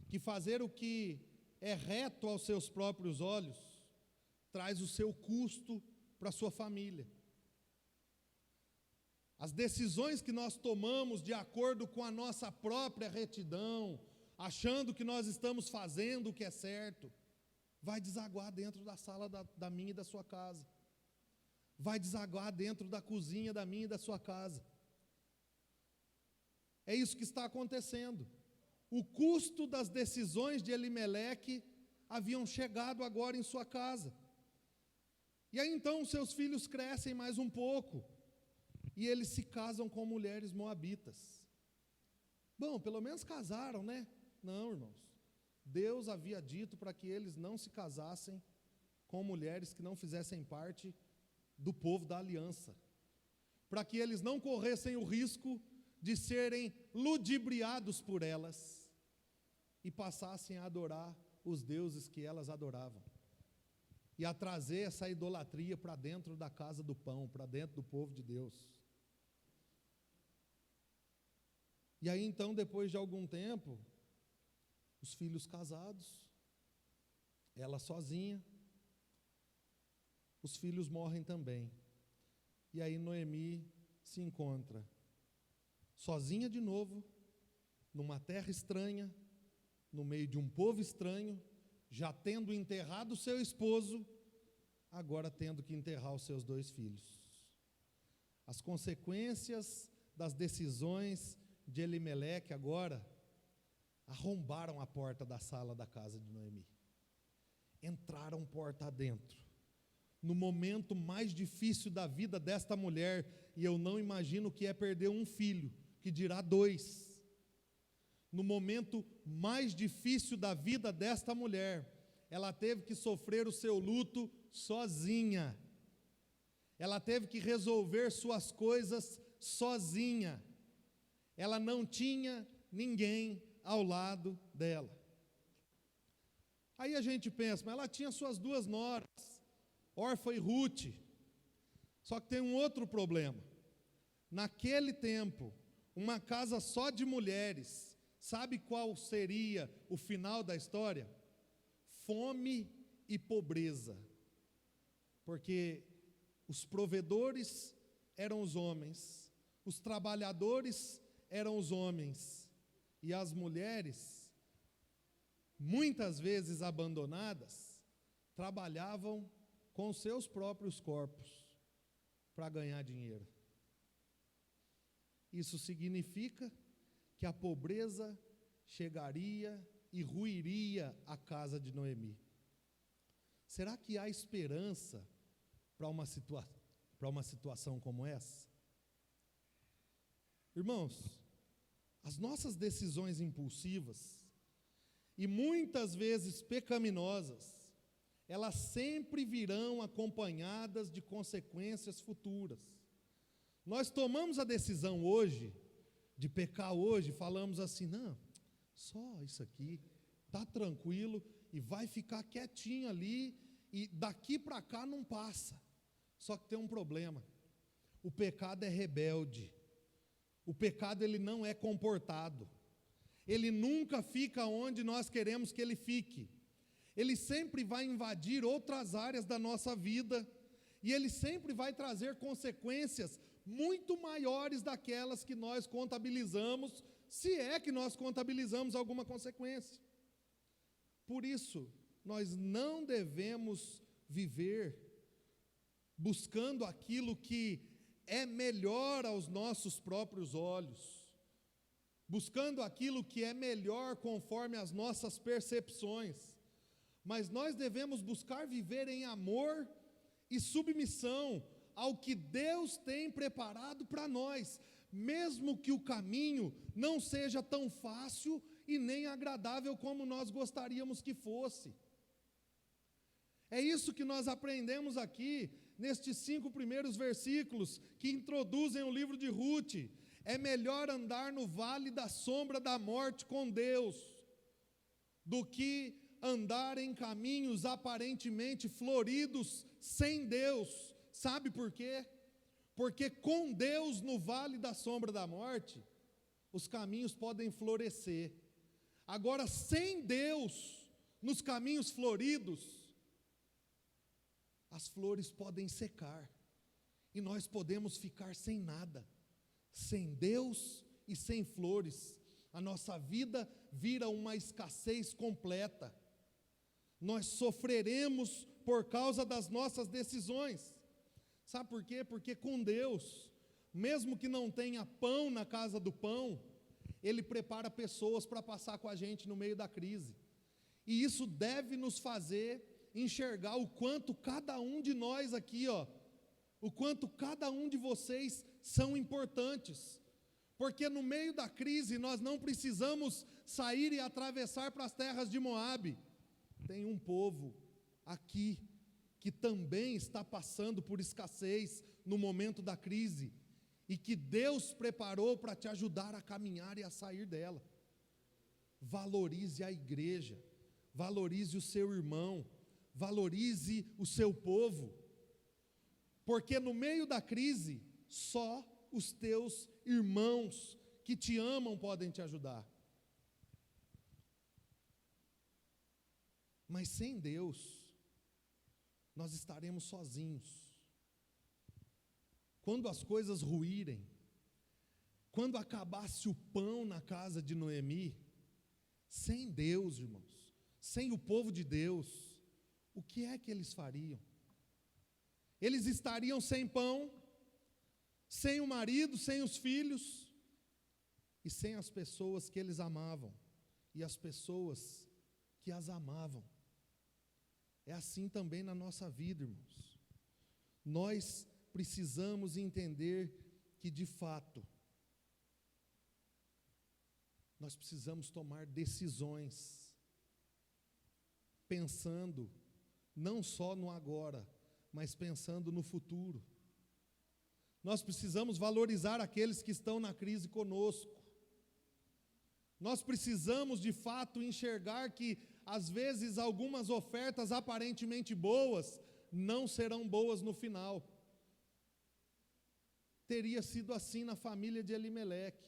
Que fazer o que é reto aos seus próprios olhos traz o seu custo para a sua família. As decisões que nós tomamos de acordo com a nossa própria retidão, achando que nós estamos fazendo o que é certo, vai desaguar dentro da sala da minha e da sua casa. Vai desaguar dentro da cozinha da minha e da sua casa. É isso que está acontecendo. O custo das decisões de Elimeleque haviam chegado agora em sua casa. E aí então seus filhos crescem mais um pouco, e eles se casam com mulheres moabitas. Bom, pelo menos casaram, né? Não, irmãos. Deus havia dito para que eles não se casassem com mulheres que não fizessem parte do povo da aliança, para que eles não corressem o risco de serem ludibriados por elas e passassem a adorar os deuses que elas adoravam, e a trazer essa idolatria para dentro da casa do pão, para dentro do povo de Deus. E aí então, depois de algum tempo, os filhos casados, ela sozinha, os filhos morrem também. E aí Noemi se encontra sozinha de novo, numa terra estranha, no meio de um povo estranho, já tendo enterrado seu esposo, agora tendo que enterrar os seus 2 filhos. As consequências das decisões de Elimeleque agora arrombaram a porta da sala da casa de Noemi. Entraram porta adentro. No momento mais difícil da vida desta mulher, e eu não imagino o que é perder um filho, que dirá 2. No momento mais difícil da vida desta mulher, ela teve que sofrer o seu luto sozinha. Ela teve que resolver suas coisas sozinha. Ela não tinha ninguém ao lado dela. Aí a gente pensa, mas ela tinha suas 2 noras, Orfa e Ruth. Só que tem um outro problema. Naquele tempo, uma casa só de mulheres, sabe qual seria o final da história? Fome e pobreza. Porque os provedores eram os homens, os trabalhadores eram os homens, e as mulheres, muitas vezes abandonadas, trabalhavam com seus próprios corpos para ganhar dinheiro. Isso significa que a pobreza chegaria e ruiria a casa de Noemi. Será que há esperança para uma situação como essa? Irmãos, as nossas decisões impulsivas e muitas vezes pecaminosas, elas sempre virão acompanhadas de consequências futuras. Nós tomamos a decisão hoje, de pecar hoje, falamos assim, não, só isso aqui, está tranquilo, e vai ficar quietinho ali, e daqui para cá não passa. Só que tem um problema, o pecado é rebelde, o pecado ele não é comportado, ele nunca fica onde nós queremos que ele fique, ele sempre vai invadir outras áreas da nossa vida, e ele sempre vai trazer consequências muito maiores daquelas que nós contabilizamos, se é que nós contabilizamos alguma consequência. Por isso, nós não devemos viver buscando aquilo que é melhor aos nossos próprios olhos, buscando aquilo que é melhor conforme as nossas percepções, mas nós devemos buscar viver em amor e submissão ao que Deus tem preparado para nós, mesmo que o caminho não seja tão fácil e nem agradável como nós gostaríamos que fosse. É isso que nós aprendemos aqui, nestes 5 primeiros versículos, que introduzem o livro de Ruth. É melhor andar no vale da sombra da morte com Deus, do que andar em caminhos aparentemente floridos sem Deus. Sabe por quê? Porque com Deus no vale da sombra da morte, os caminhos podem florescer. Agora, sem Deus nos caminhos floridos, as flores podem secar, e nós podemos ficar sem nada. Sem Deus e sem flores, a nossa vida vira uma escassez completa. Nós sofreremos por causa das nossas decisões. Sabe por quê? Porque com Deus, mesmo que não tenha pão na casa do pão, Ele prepara pessoas para passar com a gente no meio da crise. E isso deve nos fazer enxergar o quanto cada um de nós aqui, o quanto cada um de vocês são importantes. Porque no meio da crise nós não precisamos sair e atravessar para as terras de Moabe. Tem um povo aqui que também está passando por escassez no momento da crise, e que Deus preparou para te ajudar a caminhar e a sair dela. Valorize a igreja, valorize o seu irmão, valorize o seu povo, porque no meio da crise, só os teus irmãos que te amam podem te ajudar. Mas sem Deus, nós estaremos sozinhos. Quando as coisas ruírem, quando acabasse o pão na casa de Noemi, sem Deus, irmãos, sem o povo de Deus, o que é que eles fariam? Eles estariam sem pão, sem o marido, sem os filhos, e sem as pessoas que eles amavam, e as pessoas que as amavam. É assim também na nossa vida, irmãos. Nós precisamos entender que, de fato, nós precisamos tomar decisões, pensando não só no agora, mas pensando no futuro. Nós precisamos valorizar aqueles que estão na crise conosco. Nós precisamos, de fato, enxergar que, às vezes, algumas ofertas aparentemente boas não serão boas no final. Teria sido assim na família de Elimeleque.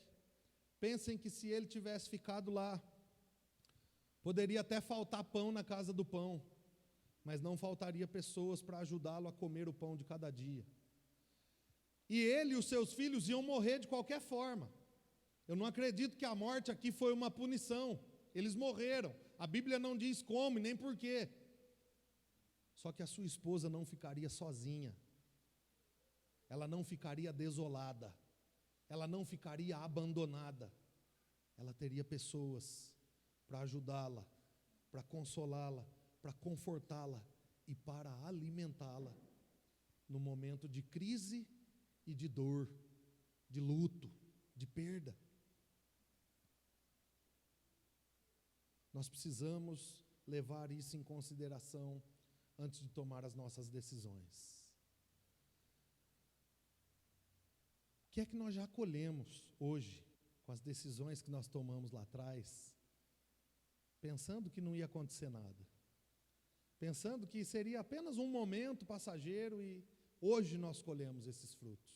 Pensem que se ele tivesse ficado lá, poderia até faltar pão na casa do pão, mas não faltaria pessoas para ajudá-lo a comer o pão de cada dia. E ele e os seus filhos iam morrer de qualquer forma. Eu não acredito que a morte aqui foi uma punição. Eles morreram. A Bíblia não diz como e nem porquê. Só que a sua esposa não ficaria sozinha. Ela não ficaria desolada. Ela não ficaria abandonada. Ela teria pessoas para ajudá-la, para consolá-la, para confortá-la e para alimentá-la no momento de crise e de dor, de luto, de perda. Nós precisamos levar isso em consideração antes de tomar as nossas decisões. O que é que nós já colhemos hoje com as decisões que nós tomamos lá atrás, pensando que não ia acontecer nada, pensando que seria apenas um momento passageiro, e hoje nós colhemos esses frutos?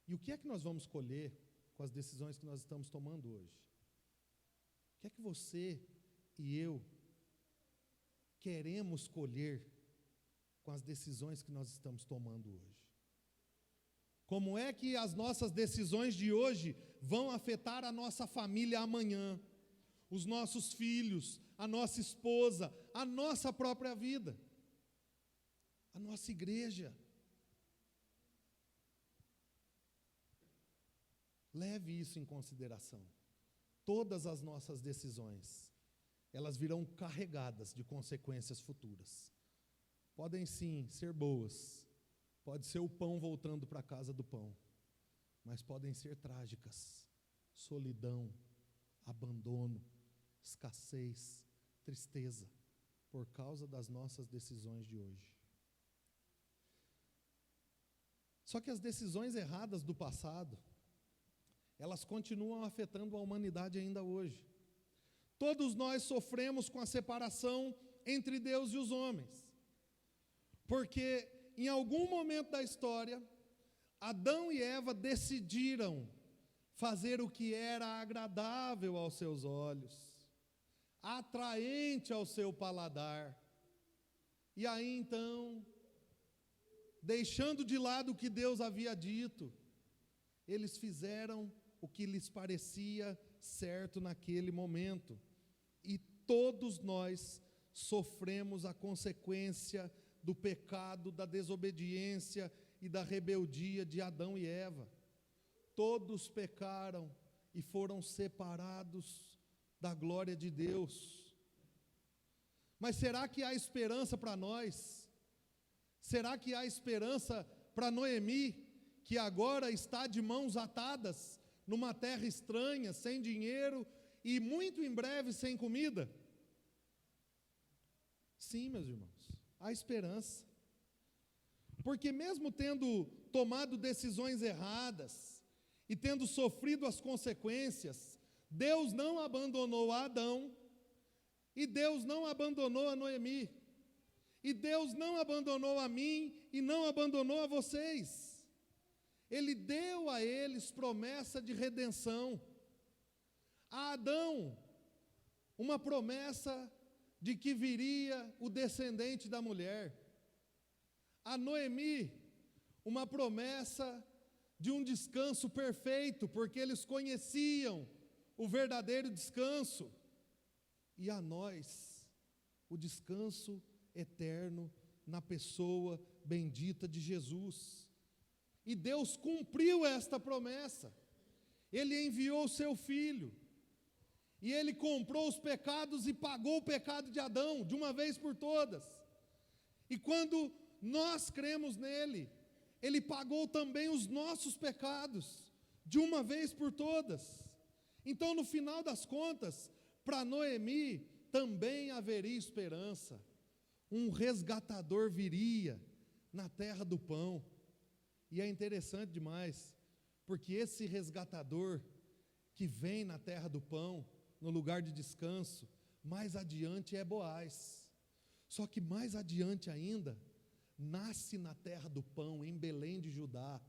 E o que é que nós vamos colher com as decisões que nós estamos tomando hoje? O que é que você e eu queremos colher com as decisões que nós estamos tomando hoje? Como é que as nossas decisões de hoje vão afetar a nossa família amanhã, os nossos filhos, a nossa esposa, a nossa própria vida, a nossa igreja? Leve isso em consideração. Todas as nossas decisões, elas virão carregadas de consequências futuras. Podem sim ser boas, pode ser o pão voltando para a casa do pão, mas podem ser trágicas: solidão, abandono, escassez, tristeza, por causa das nossas decisões de hoje. Só que as decisões erradas do passado, elas continuam afetando a humanidade ainda hoje. Todos nós sofremos com a separação entre Deus e os homens, porque em algum momento da história, Adão e Eva decidiram fazer o que era agradável aos seus olhos, atraente ao seu paladar. E aí então, deixando de lado o que Deus havia dito, eles fizeram o que lhes parecia certo naquele momento. E todos nós sofremos a consequência do pecado, da desobediência e da rebeldia de Adão e Eva. Todos pecaram e foram separados da glória de Deus. Mas será que há esperança para nós? Será que há esperança para Noemi, que agora está de mãos atadas, numa terra estranha, sem dinheiro e muito em breve sem comida? Sim, meus irmãos, há esperança. Porque mesmo tendo tomado decisões erradas e tendo sofrido as consequências, Deus não abandonou a Adão, e Deus não abandonou a Noemi, e Deus não abandonou a mim e não abandonou a vocês. Ele deu a eles promessa de redenção. A Adão, uma promessa de que viria o descendente da mulher. A Noemi, uma promessa de um descanso perfeito, porque eles conheciam o verdadeiro descanso. E a nós, o descanso eterno na pessoa bendita de Jesus. E Deus cumpriu esta promessa. Ele enviou o seu Filho, e Ele comprou os pecados e pagou o pecado de Adão, de uma vez por todas. E quando nós cremos nele, Ele pagou também os nossos pecados, de uma vez por todas. Então, no final das contas, para Noemi também haveria esperança. Um resgatador viria na terra do pão. E é interessante demais, porque esse resgatador que vem na terra do pão, no lugar de descanso, mais adiante é Boaz. Só que mais adiante ainda, nasce na terra do pão, em Belém de Judá,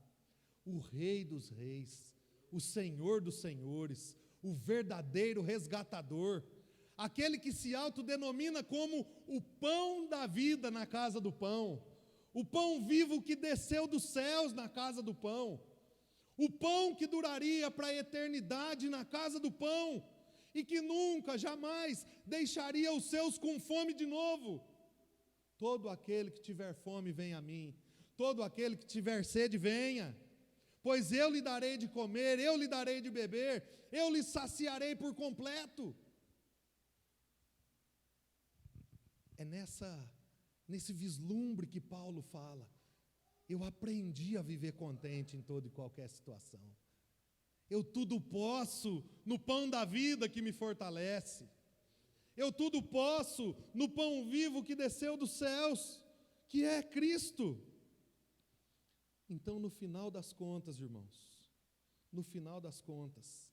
o Rei dos Reis, o Senhor dos Senhores, o verdadeiro resgatador, aquele que se autodenomina como o pão da vida na casa do pão, o pão vivo que desceu dos céus na casa do pão, o pão que duraria para a eternidade na casa do pão, e que nunca, jamais deixaria os seus com fome de novo. Todo aquele que tiver fome, venha a mim. Todo aquele que tiver sede, venha. Pois eu lhe darei de comer, eu lhe darei de beber, eu lhe saciarei por completo. É nesse vislumbre que Paulo fala. Eu aprendi a viver contente em toda e qualquer situação. Eu tudo posso no pão da vida que me fortalece. Eu tudo posso no pão vivo que desceu dos céus, que é Cristo. Então, no final das contas, irmãos, no final das contas,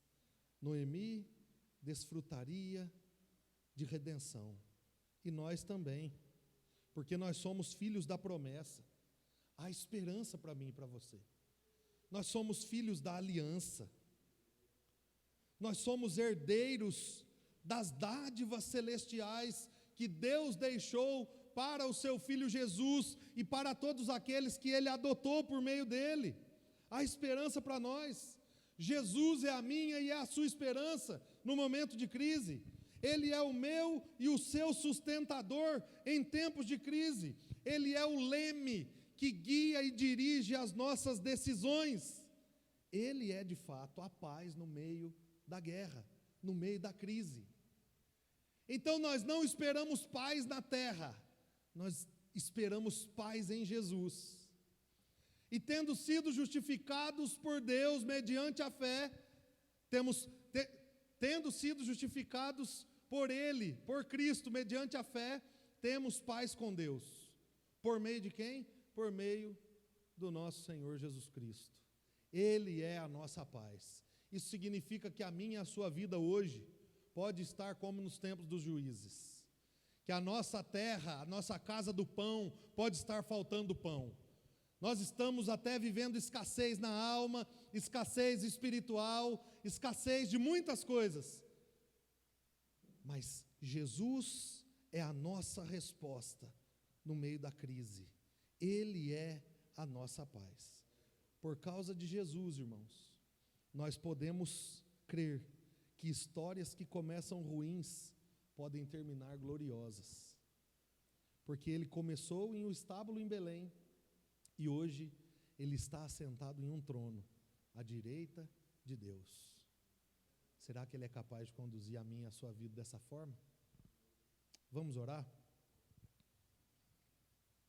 Noemi desfrutaria de redenção. E nós também, porque nós somos filhos da promessa. Há esperança para mim e para você. Nós somos filhos da aliança. Nós somos herdeiros das dádivas celestiais que Deus deixou para o seu Filho Jesus e para todos aqueles que Ele adotou por meio dele. Há esperança para nós. Jesus é a minha e é a sua esperança no momento de crise. Ele é o meu e o seu sustentador em tempos de crise. Ele é o leme que guia e dirige as nossas decisões. Ele é de fato a paz no meio da guerra, no meio da crise. Então nós não esperamos paz na terra, nós esperamos paz em Jesus. E tendo sido justificados por Deus mediante a fé, tendo sido justificados por Ele, por Cristo, mediante a fé, temos paz com Deus. Por meio de quem? Por meio do nosso Senhor Jesus Cristo. Ele é a nossa paz. Isso significa que a minha e a sua vida hoje pode estar como nos tempos dos juízes. Que a nossa terra, a nossa casa do pão, pode estar faltando pão. Nós estamos até vivendo escassez na alma, escassez espiritual, escassez de muitas coisas. Mas Jesus é a nossa resposta no meio da crise. Ele é a nossa paz. Por causa de Jesus, irmãos, nós podemos crer que histórias que começam ruins podem terminar gloriosas. Porque ele começou em um estábulo em Belém e hoje ele está assentado em um trono à direita de Deus. Será que ele é capaz de conduzir a minha e a sua vida dessa forma? Vamos orar?